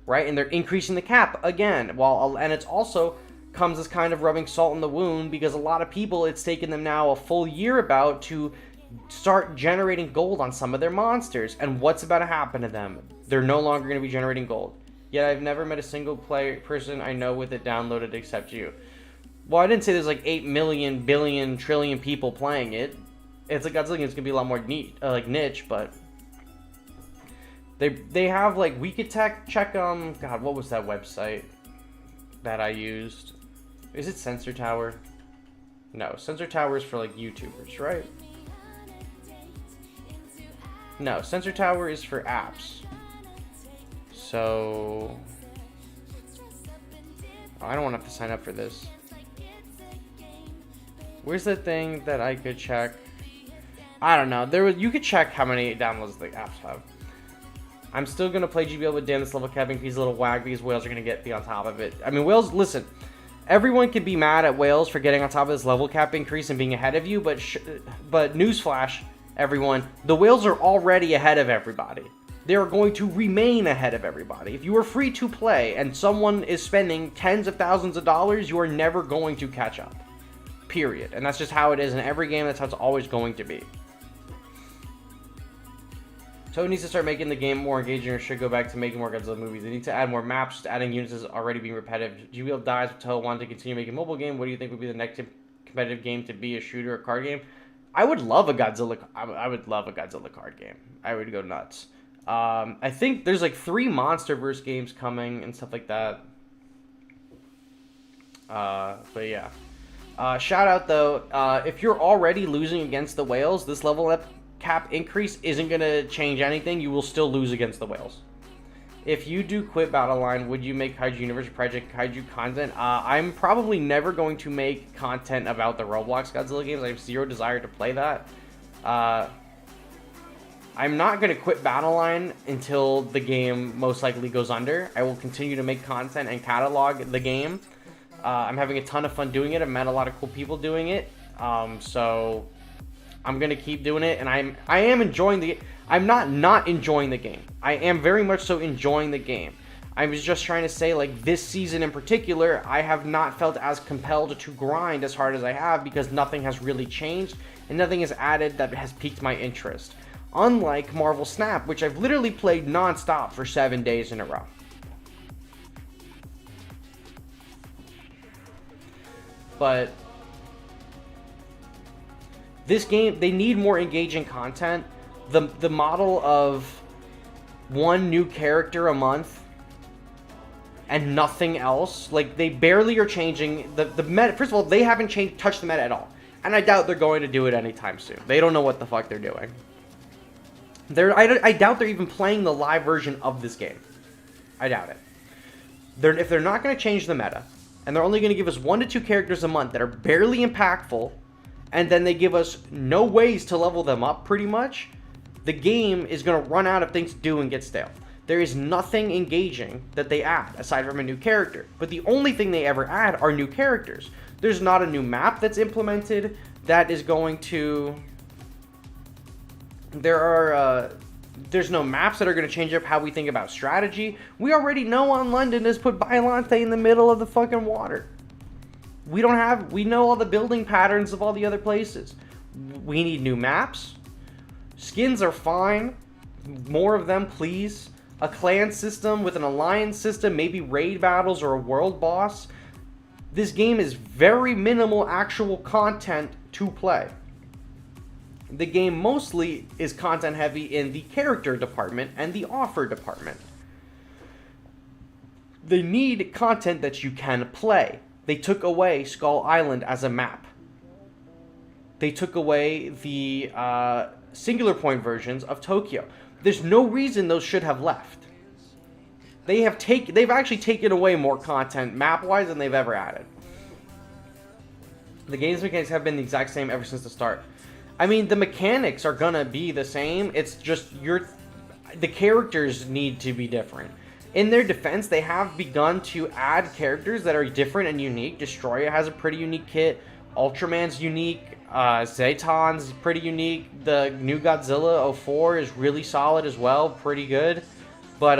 Right? And they're increasing the cap again. And it's also comes as kind of rubbing salt in the wound, because a lot of people, it's taken them now a full year to start generating gold on some of their monsters. And what's about to happen to them? They're no longer going to be generating gold. Yet I've never met a single person I know with it downloaded except you. Well, I didn't say there's like 8 million, billion, trillion people playing it. It's like Godzilla, it's going to be a lot more niche, but they have, like, we could check, God, what was that website that I used? Is it Sensor Tower? No, Sensor Tower is for, like, YouTubers, right? No, Sensor Tower is for apps. So I don't want to have to sign up for this. Where's the thing that I could check? I don't know. You could check how many downloads the apps have. I'm still going to play GBL, but damn, this level cap increase is a little whack because whales are going to be on top of it. I mean, whales, listen, everyone can be mad at whales for getting on top of this level cap increase and being ahead of you, but newsflash, everyone, the whales are already ahead of everybody. They are going to remain ahead of everybody. If you are free to play and someone is spending tens of thousands of dollars, you are never going to catch up. Period. And that's just how it is in every game. That's how it's always going to be. Toho needs to start making the game more engaging, or should go back to making more Godzilla movies. They need to add more maps. Just adding units is already being repetitive. GBL dies, but Toho wanted to continue making a mobile game. What do you think would be the next competitive game to be a shooter or card game? I would love a Godzilla. I would love a Godzilla card game. I would go nuts. I think there's like 3 MonsterVerse games coming and stuff like that. But yeah. Shout out though, if you're already losing against the whales, this level up cap increase isn't going to change anything. You will still lose against the whales. If you do quit Battleline, would you make Kaiju Universe Project Kaiju content? I'm probably never going to make content about the Roblox Godzilla games. I have zero desire to play that. I'm not going to quit Battleline until the game most likely goes under. I will continue to make content and catalog the game. I'm having a ton of fun doing it. I've met a lot of cool people doing it. So I'm going to keep doing it. And I am enjoying the... I'm not enjoying the game. I am very much so enjoying the game. I was just trying to say, like, this season in particular, I have not felt as compelled to grind as hard as I have because nothing has really changed and nothing is added that has piqued my interest. Unlike Marvel Snap, which I've literally played non-stop for 7 days in a row. But this game, they need more engaging content. The model of one new character a month and nothing else, like, they barely are changing the meta. First of all, they haven't touched the meta at all, and I doubt they're going to do it anytime soon. They don't know what the fuck they're doing. I doubt they're even playing the live version of this game. I doubt it. If they're not going to change the meta, and they're only going to give us 1 to 2 characters a month that are barely impactful, and then they give us no ways to level them up, pretty much, the game is going to run out of things to do and get stale. There is nothing engaging that they add aside from a new character. But the only thing they ever add are new characters. There's not a new map that's implemented that is going to... There's no maps that are going to change up how we think about strategy. We already know on London has put Bylante in the middle of the fucking water. We know all the building patterns of all the other places. We need new maps. Skins are fine. More of them, please. A clan system with an alliance system, maybe raid battles or a world boss. This game is very minimal actual content to play. The game mostly is content heavy in the character department and the offer department. They need content that you can play. They took away Skull Island as a map. They took away the singular point versions of Tokyo. There's no reason those should have left. They've actually taken away more content map-wise than they've ever added. The game's mechanics have been the exact same ever since the start. I mean, the mechanics are gonna be the same. It's just the characters need to be different. In their defense, they have begun to add characters that are different and unique. Destoroyah has a pretty unique kit. Ultraman's unique. Zayton's pretty unique. The new Godzilla 04 is really solid as well. Pretty good. But,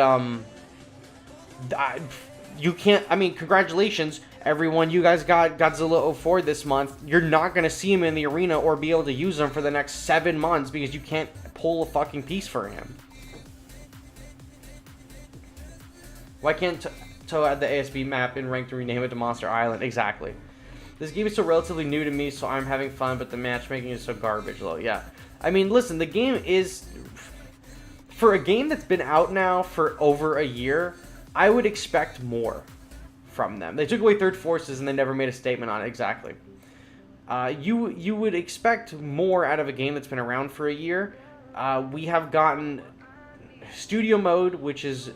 you can't... I mean, congratulations, everyone. You guys got Godzilla 04 this month. You're not going to see him in the arena or be able to use him for the next 7 months because you can't pull a fucking piece for him. Why can't Toho add the ASB map in ranked to rename it to Monster Island? Exactly. This game is still relatively new to me, so I'm having fun, but the matchmaking is so garbage, though. Yeah. I mean, listen, the game is... For a game that's been out now for over a year, I would expect more from them. They took away Third Forces and they never made a statement on it. Exactly. You would expect more out of a game that's been around for a year. We have gotten Studio Mode, which is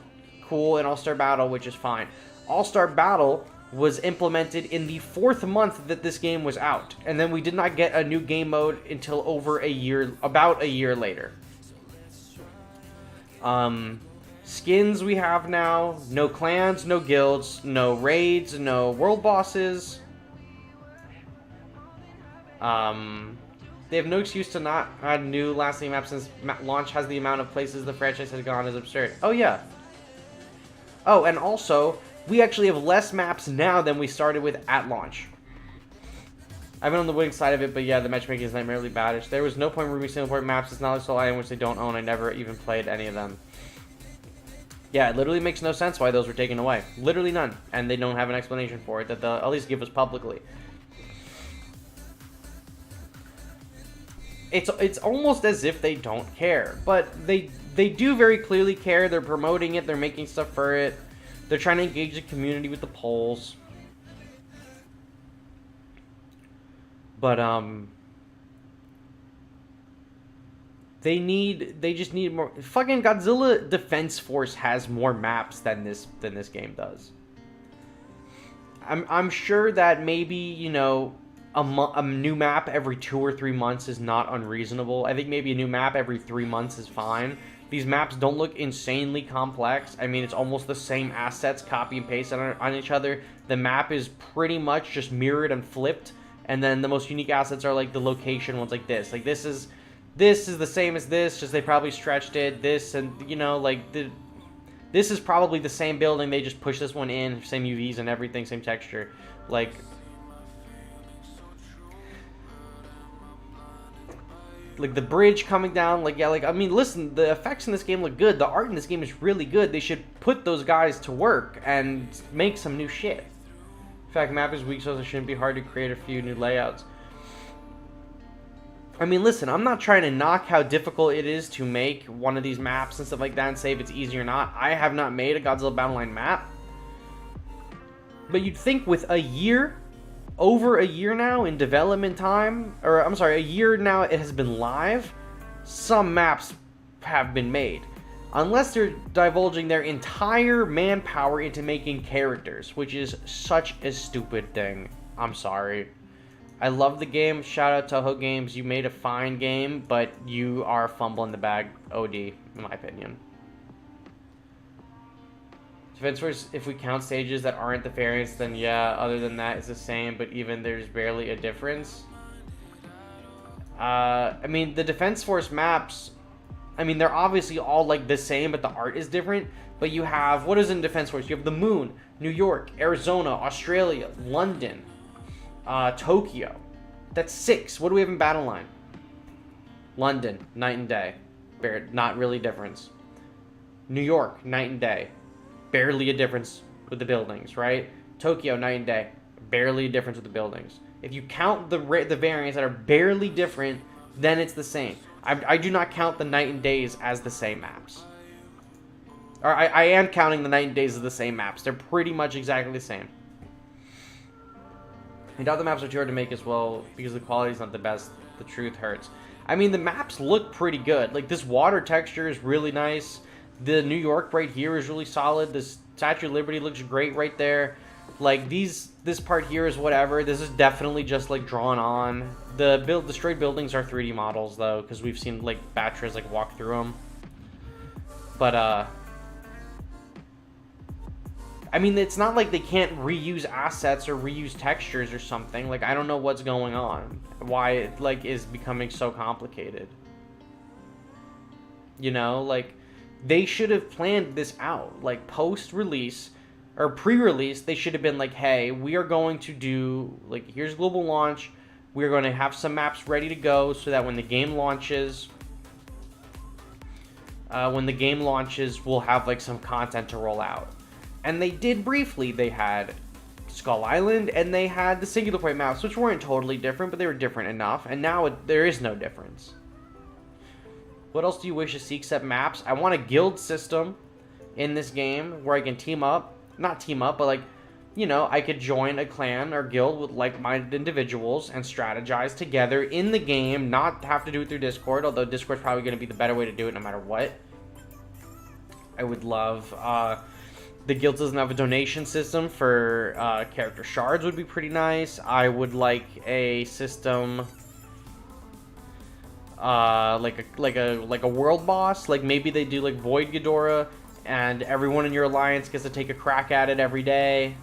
cool, and All-Star Battle, which is fine. All-Star Battle was implemented in the 4th month that this game was out, and then we did not get a new game mode until about a year later. Skins we have now, no clans, no guilds, no raids, no world bosses. They have no excuse to not add new lasting maps since launch has the amount of places the franchise has gone is absurd. Oh yeah. Oh, and also, we actually have less maps now than we started with at launch. I've been on the winning side of it, but yeah, the matchmaking is nightmarily badish. There was no point removing single point maps. It's not a Soul Island, which they don't own. I never even played any of them. Yeah, it literally makes no sense why those were taken away. Literally none. And they don't have an explanation for it that they'll at least give us publicly. It's almost as if they don't care. But they do very clearly care. They're promoting it. They're making stuff for it. They're trying to engage the community with the polls. But, they just need more. Fucking Godzilla Defense Force has more maps than this game does. I'm sure that maybe, you know, a new map every 2 or 3 months is not unreasonable. I think maybe a new map every 3 months is fine. These maps don't look insanely complex. I mean, it's almost the same assets, copy and paste on each other. The map is pretty much just mirrored and flipped. And then the most unique assets are like the location ones like this. Like this is the same as this, just they probably stretched it. This and, you know, like this is probably the same building. They just pushed this one in, same UVs and everything, same texture. Like the bridge coming down, like, yeah, like, I mean, listen, the effects in this game look good. The art in this game is really good. They should put those guys to work and make some new shit. In fact, map is weak, so it shouldn't be hard to create a few new layouts. I mean, listen, I'm not trying to knock how difficult it is to make one of these maps and stuff like that and say if it's easy or not. I have not made a Godzilla Battle Line map. But you'd think with a year, over a year now in development time, or I'm sorry, a year now it has been live, some maps have been made. Unless they're divulging their entire manpower into making characters, which is such a stupid thing. I'm sorry. I love the game. Shout out Toho Games. You made a fine game, but you are fumbling the bag OD, in my opinion. Defense Force, if we count stages that aren't the variants, then yeah, other than that, it's the same, but even there's barely a difference. I mean, the Defense Force maps, I mean, they're obviously all, like, the same, but the art is different. But you have, what is in Defense Force? You have the Moon, New York, Arizona, Australia, London, Tokyo. That's 6. What do we have in Battle Line? London, night and day. Not really difference. New York, night and day. Barely a difference with the buildings, right? Tokyo, night and day. Barely a difference with the buildings. If you count the variants that are barely different, then it's the same. I do not count the night and days as the same maps. Or I am counting the night and days as the same maps. They're pretty much exactly the same. I doubt the maps are too hard to make as well because the quality is not the best. The truth hurts. I mean, the maps look pretty good. Like, this water texture is really nice. The New York right here is really solid. This Statue of Liberty looks great right there. Like, this part here is whatever. This is definitely just, like, drawn on. The destroyed buildings are 3D models, though, because we've seen, like, Batras, like, walk through them. But, I mean, it's not like they can't reuse assets or reuse textures or something. Like, I don't know what's going on. Why it, like, is becoming so complicated. You know, like, they should have planned this out. Like, post-release, or pre-release, they should have been like, hey, we are going to do, like, here's global launch. We're going to have some maps ready to go so that when the game launches, we'll have, like, some content to roll out. And they did briefly. They had Skull Island, and they had the singular point maps, which weren't totally different, but they were different enough. And now there is no difference. What else do you wish to see except maps? I want a guild system in this game where I can team up. Not team up, but, like, you know, I could join a clan or guild with like-minded individuals and strategize together in the game, not have to do it through Discord, although Discord's probably going to be the better way to do it no matter what. I would love... the guild doesn't have a donation system for character shards would be pretty nice. I would like a system like a world boss. Like, maybe they do like Void Ghidorah and everyone in your alliance gets to take a crack at it every day.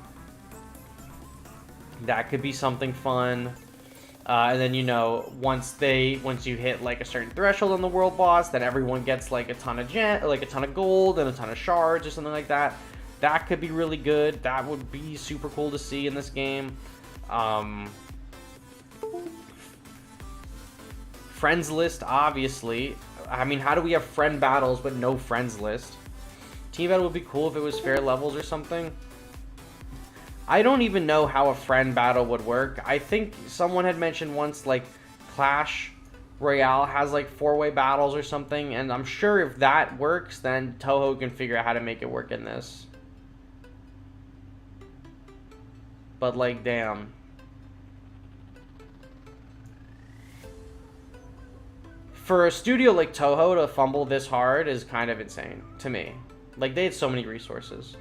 That could be something fun. And then, you know, once you hit like a certain threshold on the world boss, then everyone gets like a ton of gold and a ton of shards or something like that. That could be really good. That would be super cool to see in this game. Friends list, obviously. I mean, how do we have friend battles but no friends list? Team battle would be cool if it was fair levels or something. I don't even know how a friend battle would work. I think someone had mentioned once, like, Clash Royale has, like, 4-way battles or something. And I'm sure if that works, then Toho can figure out how to make it work in this. But, like, damn. For a studio like Toho to fumble this hard is kind of insane to me. Like, they had so many resources.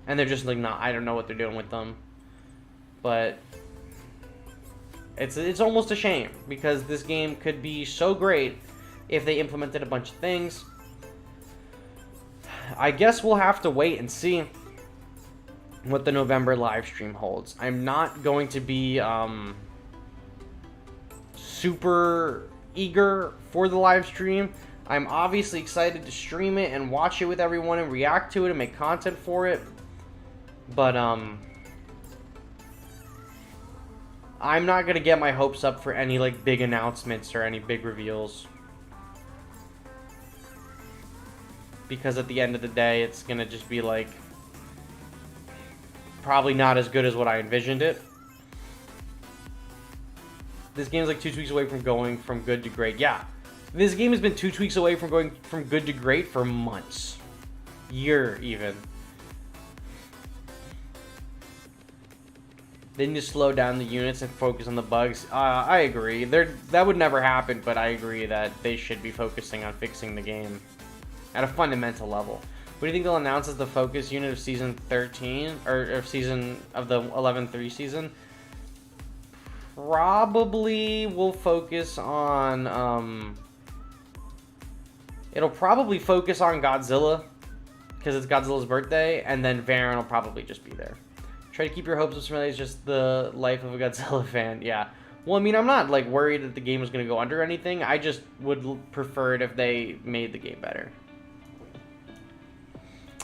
And they're just like, nah, I don't know what they're doing with them. But it's almost a shame, because this game could be so great if they implemented a bunch of things. I guess we'll have to wait and see what the November live stream holds. I'm not going to be super eager for the live stream. I'm obviously excited to stream it and watch it with everyone and react to it and make content for it. But I'm not going to get my hopes up for any, like, big announcements or any big reveals. Because at the end of the day, it's going to just be, like, probably not as good as what I envisioned it. This game's like 2 tweaks away from going from good to great. Yeah, this game has been 2 tweaks away from going from good to great for months. Year, even. They need to slow down the units and focus on the bugs. I agree. That would never happen, but I agree that they should be focusing on fixing the game at a fundamental level. What do you think they'll announce as the focus unit of season 13 or season of the 11-3 season? Probably will focus on It'll probably focus on Godzilla, because it's Godzilla's birthday, and then Varen will probably just be there. Try to keep your hopes up from it's just the life of a Godzilla fan. Yeah. Well, I mean, I'm not, like, worried that the game is going to go under or anything. I just would prefer it if they made the game better.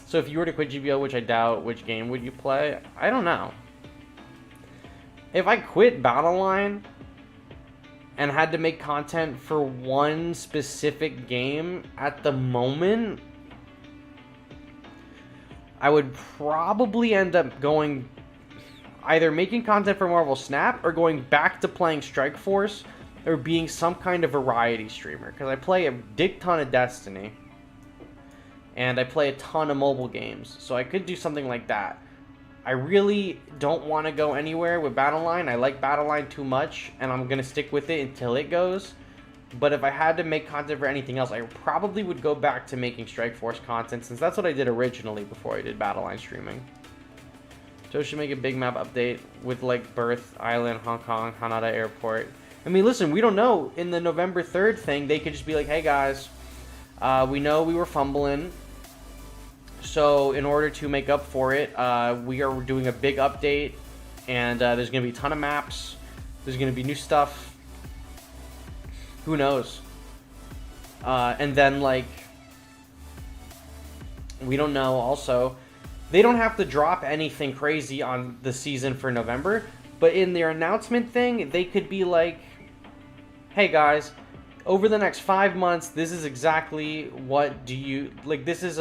So if you were to quit GBO, which I doubt, which game would you play? I don't know. If I quit Battleline and had to make content for one specific game at the moment, I would probably end up going either making content for Marvel Snap or going back to playing Strike Force or being some kind of variety streamer. Because I play a dick ton of Destiny and I play a ton of mobile games. So I could do something like that. I really don't want to go anywhere with Battleline. I like Battleline too much and I'm going to stick with it until it goes. But if I had to make content for anything else, I probably would go back to making Strike Force content, since that's what I did originally before I did Battleline streaming. So should make a big map update with, like, Birth Island, Hong Kong, Hanada Airport. I mean, listen, we don't know. In the November 3rd thing, they could just be like, hey guys, we know we were fumbling. So in order to make up for it, we are doing a big update. And there's going to be a ton of maps. There's going to be new stuff. Who knows? And then, like, we don't know also. They don't have to drop anything crazy on the season for November, but in their announcement thing, they could be like, hey guys, over the next 5 months, this is exactly what do you, like, this is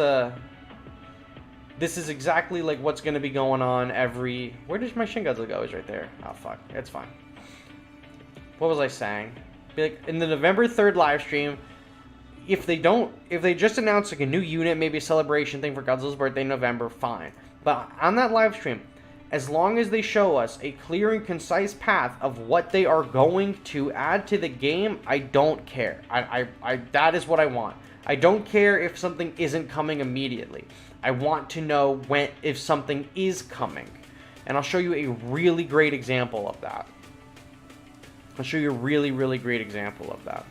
exactly, like, what's going to be going on every, where does my Shin Godzilla go? It's right there. Oh, fuck. It's fine. What was I saying? Be like, in the November 3rd live stream, if they just announce, like, a new unit, maybe a celebration thing for Godzilla's birthday in November, fine. But on that live stream, as long as they show us a clear and concise path of what they are going to add to the game, I don't care. That is what I want. I don't care if something isn't coming immediately. I want to know if something is coming. And I'll show you a really great example of that. I'll show you a really, really great example of that.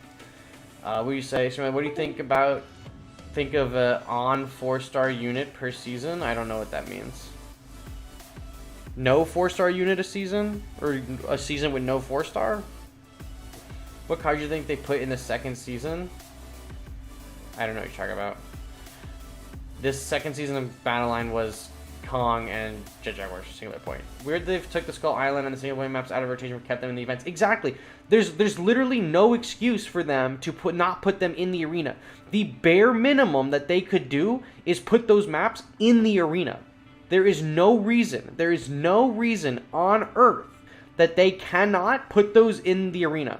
What do you say? So, what do you think of a on 4-star unit per season? I don't know what that means. No 4-star unit a season? Or a season with no 4-star? What card do you think they put in the second season? I don't know what you're talking about. This second season of Battleline was Kong and Jet Jaguars, singular point. Weird they took the Skull Island and the single point maps out of rotation but kept them in the events. Exactly. There's literally no excuse for them to not put them in the arena. The bare minimum that they could do is put those maps in the arena. There is no reason on Earth that they cannot put those in the arena.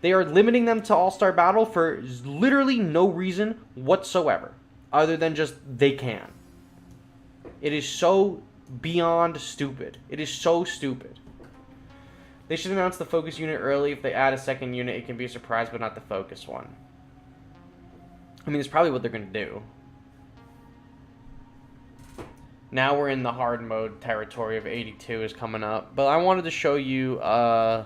They are limiting them to All-Star Battle for literally no reason whatsoever, other than just they can. It is so beyond stupid. It is so stupid. They should announce the focus unit early. If they add a second unit, it can be a surprise, but not the focus one. I mean, it's probably what they're going to do. Now we're in the hard mode territory of 82 is coming up. But I wanted to show you, if I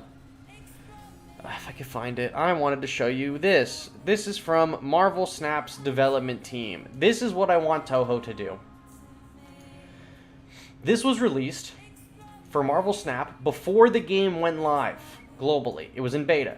could find it, I wanted to show you this. This is from Marvel Snap's development team. This is what I want Toho to do. This was released for Marvel Snap before the game went live globally. It was in beta.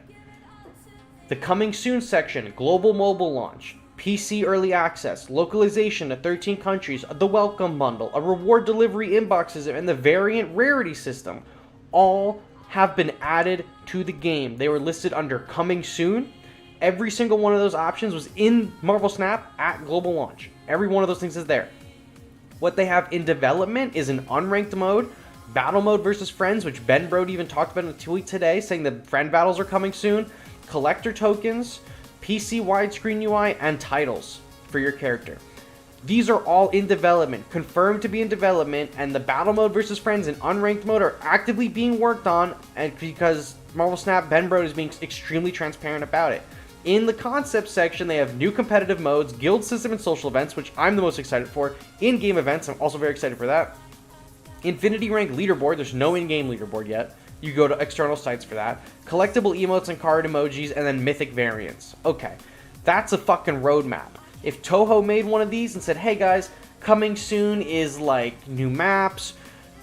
The coming soon section, global mobile launch, PC early access, localization to 13 countries, the welcome bundle, a reward delivery inbox system, and the variant rarity system all have been added to the game. They were listed under coming soon. Every single one of those options was in Marvel Snap at global launch. Every one of those things is there. What they have in development is an unranked mode, battle mode versus friends, which Ben Brode even talked about in a tweet today, saying that friend battles are coming soon, collector tokens, PC widescreen UI, and titles for your character. These are all in development, confirmed to be in development, and the battle mode versus friends and unranked mode are actively being worked on, and because Marvel Snap, Ben Brode is being extremely transparent about it. In the concept section, they have new competitive modes, guild system, and social events, which I'm the most excited for. In-game events, I'm also very excited for that. Infinity rank leaderboard, there's no in-game leaderboard yet. You go to external sites for that. Collectible emotes and card emojis, and then mythic variants. Okay. That's a fucking roadmap. If Toho made one of these and said, hey guys, coming soon is like new maps,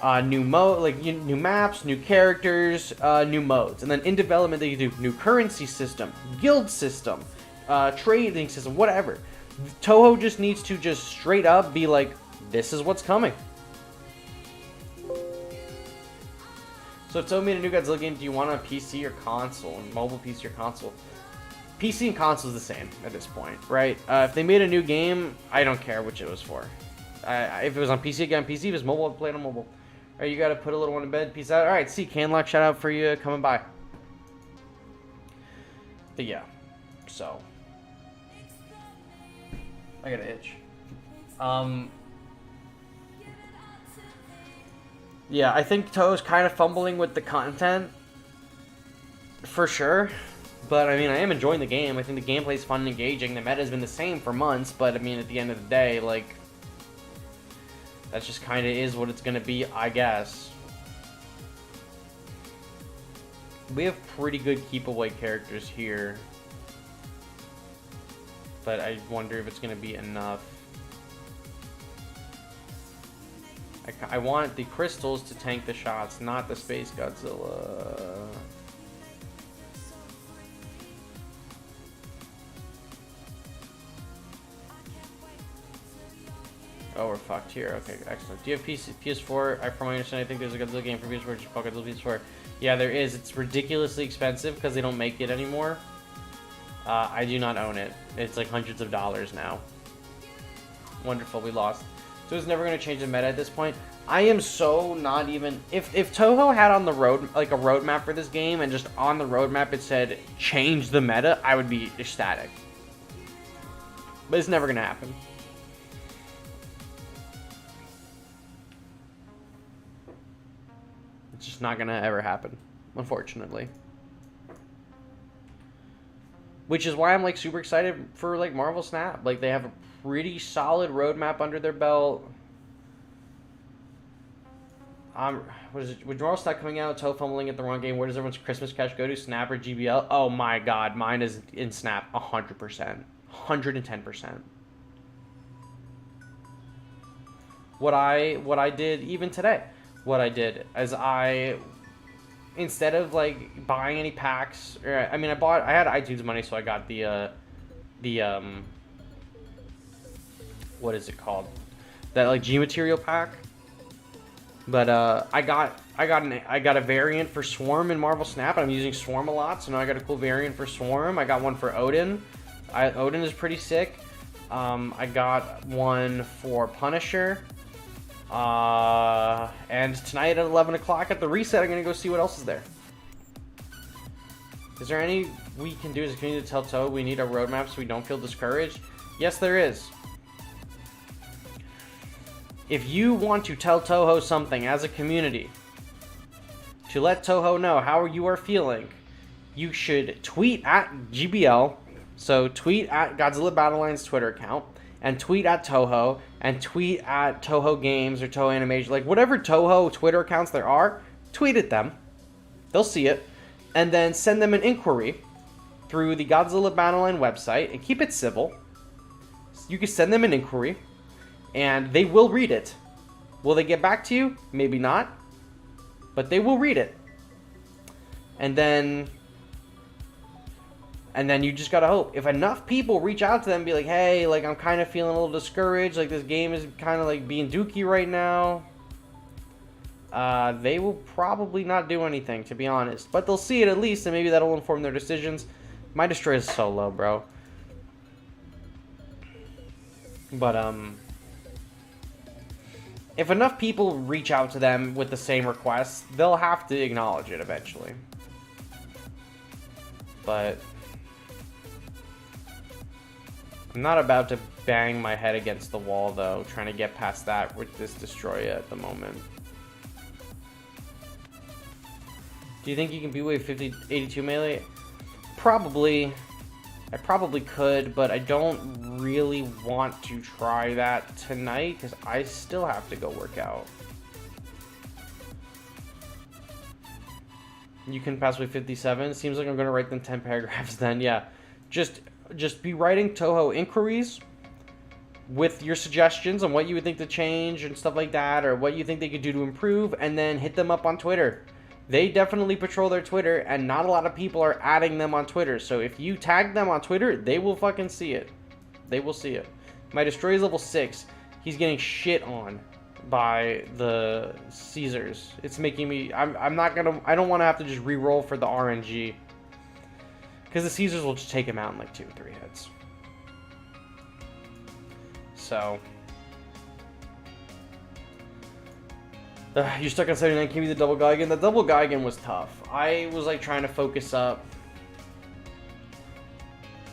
new maps, new characters, new modes. And then in development they do new currency system, guild system, trading system, whatever. Toho just needs to just straight up be like, this is what's coming. So if Toho made a new Godzilla game, do you want it on PC or console? Mobile PC or console? PC and console is the same at this point, right? If they made a new game, I don't care which it was for. If it was on PC, again, PC. If it was mobile, I'd play it on mobile. Alright, you gotta put a little one in bed. Peace out. Alright, see, Canlock, shout out for you coming by. But yeah, so. I got an itch. Yeah, I think Toho's kind of fumbling with the content. For sure. But, I mean, I am enjoying the game. I think the gameplay is fun and engaging. The meta has been the same for months. But, I mean, at the end of the day, like, that just kind of is what it's going to be, I guess. We have pretty good keep-away characters here. But I wonder if it's going to be enough. I want the crystals to tank the shots, not the Space Godzilla. Oh, we're fucked here. Okay, excellent. Do you have PS4? From my understanding, I think there's a Godzilla game for PS4. Just fuck Godzilla PS4. Yeah, there is. It's ridiculously expensive because they don't make it anymore. I do not own it. It's like hundreds of dollars now. Wonderful, we lost. So it's never going to change the meta at this point. I am so not even... If Toho had on the road, like a roadmap for this game, and just on the roadmap it said, change the meta, I would be ecstatic. But it's never going to happen. It's just not going to ever happen, unfortunately. Which is why I'm like super excited for like Marvel Snap. Like they have a pretty solid roadmap under their belt. What is it? With Marvel Snap coming out, Toho fumbling at the wrong game. Where does everyone's Christmas cash go to? Snap or GBL? Oh my god, mine is in Snap 100%, 110%. What I did even today, what I did is instead of like buying any packs, or, I mean, I had iTunes money, so I got the what is it called? That like G material pack. But I got a variant for Swarm in Marvel Snap. I'm using Swarm a lot, so now I got a cool variant for Swarm. I got one for Odin. Odin is pretty sick. I got one for Punisher. And tonight at 11 o'clock at the reset, I'm gonna go see what else is there. Is there any we can do as a community to tell Toho we need a roadmap so we don't feel discouraged? Yes, there is. If you want to tell Toho something as a community, to let Toho know how you are feeling, you should tweet at GBL, so tweet at Godzilla Battle Line's Twitter account, and tweet at Toho, and tweet at Toho Games or Toho Animation, like whatever Toho Twitter accounts there are, tweet at them. They'll see it. And then send them an inquiry through the Godzilla Battle Line website, and keep it civil. You can send them an inquiry, and they will read it. Will they get back to you? Maybe not. But they will read it. And then you just gotta hope. If enough people reach out to them and be like, hey, like I'm kind of feeling a little discouraged, like this game is kind of like being dookie right now, they will probably not do anything, to be honest. But they'll see it at least, and maybe that'll inform their decisions. My destroy is so low, bro. But, if enough people reach out to them with the same request, they'll have to acknowledge it eventually. But I'm not about to bang my head against the wall, though, trying to get past that with this Destoroyah at the moment. Do you think you can beat Wave 82 melee? Probably. I probably could, but I don't really want to try that tonight because I still have to go work out. You can pass Wave 57. Seems like I'm going to write them 10 paragraphs then. Yeah. Just just be writing Toho inquiries with your suggestions on what you would think to change and stuff like that, or what you think they could do to improve, and then hit them up on Twitter. They definitely patrol their Twitter, and not a lot of people are adding them on Twitter. So if you tag them on Twitter, they will fucking see it. They will see it. My Destroyer is level 6. He's getting shit on by the Caesars. It's making me... I don't want to have to just re-roll for the RNG. Because the Caesars will just take him out in like 2 or 3 hits. So... you're stuck on 79. Can you be the double guy again? The double guy again was tough. I was like trying to focus up.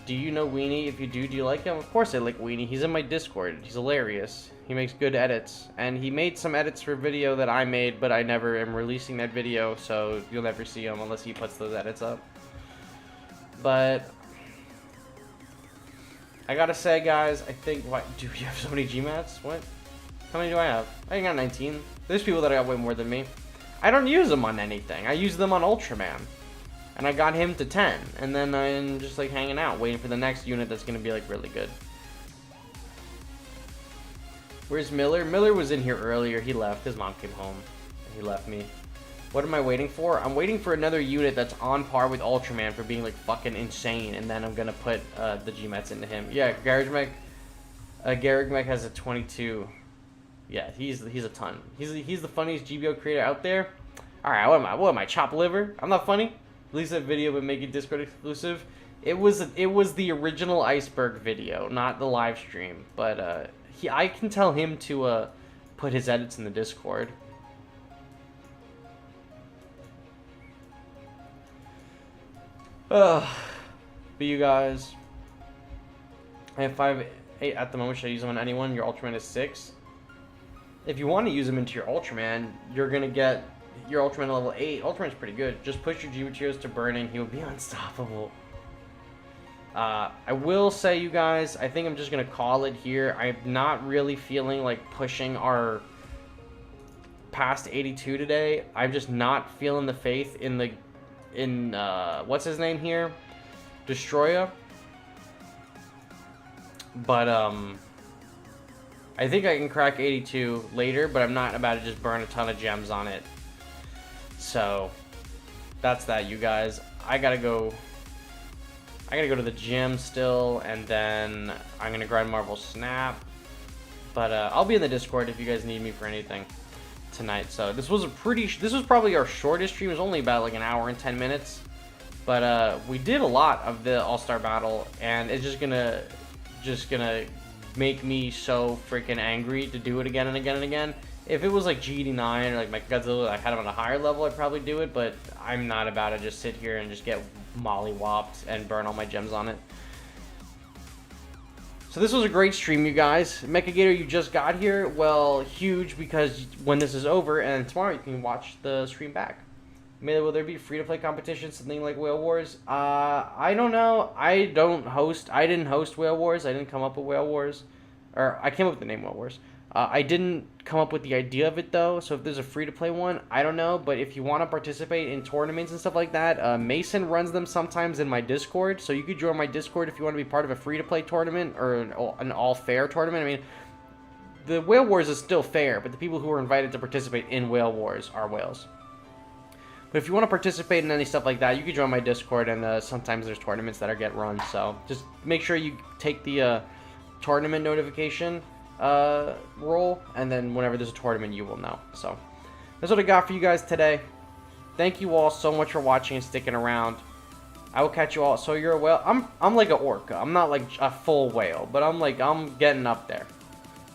Do you know Weenie? If you do you like him? Of course I like Weenie. He's in my Discord. He's hilarious. He makes good edits. And he made some edits for a video that I made, but I never am releasing that video, so you'll never see him unless he puts those edits up. But I gotta say, guys, I think... What? Do you have so many GMATs? What? How many do I have? I got 19. There's people that got way more than me. I don't use them on anything. I use them on Ultraman. And I got him to 10. And then I'm just like hanging out, waiting for the next unit that's going to be like really good. Where's Miller? Miller was in here earlier. He left. His mom came home. He left me. What am I waiting for? I'm waiting for another unit that's on par with Ultraman for being like fucking insane. And then I'm going to put the GMATs into him. Yeah, Garage Mech. Garage Mech has a 22. Yeah, he's a ton. He's the funniest GBO creator out there. All right, what am I? Chop liver? I'm not funny. Release that video but make it Discord exclusive. It was the original Iceberg video, not the live stream. But I can tell him to put his edits in the Discord. But you guys, I have 5, 8 at the moment. Should I use them on anyone? Your Ultraman is 6. If you want to use them into your Ultraman, you're going to get your Ultraman level 8. Ultraman's pretty good. Just push your G-Materials to burning. He will be unstoppable. I will say, you guys, I think I'm just going to call it here. I'm not really feeling like pushing our past 82 today. I'm just not feeling the faith in what's his name here? Destoroyah. But, I think I can crack 82 later, but I'm not about to just burn a ton of gems on it. So, that's that, you guys. I gotta go to the gym still, and then I'm gonna grind Marvel Snap. But I'll be in the Discord if you guys need me for anything tonight. So this was probably our shortest stream. It was only about like an hour and 10 minutes. But we did a lot of the All-Star Battle, and it's just gonna make me so freaking angry to do it again and again and again. If it was like G89 or like my Godzilla, I had him on a higher level, I'd probably do it, but I'm not about to just sit here and just get mollywopped and burn all my gems on it. So this was a great stream, you guys. Mecha Gator, you just got here. Well, huge, because when this is over and tomorrow you can watch the stream back. Will there be free-to-play competitions, something like Whale Wars? I don't know. I didn't host Whale Wars. I didn't come up with Whale Wars. Or, I came up with the name Whale Wars. I didn't come up with the idea of it, though. So if there's a free-to-play one, I don't know. But if you want to participate in tournaments and stuff like that, Mason runs them sometimes in my Discord. So you could join my Discord if you want to be part of a free-to-play tournament or an all-fair tournament. I mean, the Whale Wars is still fair, but the people who are invited to participate in Whale Wars are whales. But if you want to participate in any stuff like that, you can join my Discord, and sometimes there's tournaments that get run. So just make sure you take the tournament notification role, and then whenever there's a tournament, you will know. So that's what I got for you guys today. Thank you all so much for watching and sticking around. I will catch you all. So you're a whale. I'm like an orca. I'm not like a full whale, but I'm getting up there.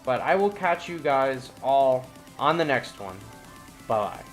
But I will catch you guys all on the next one. Bye-bye.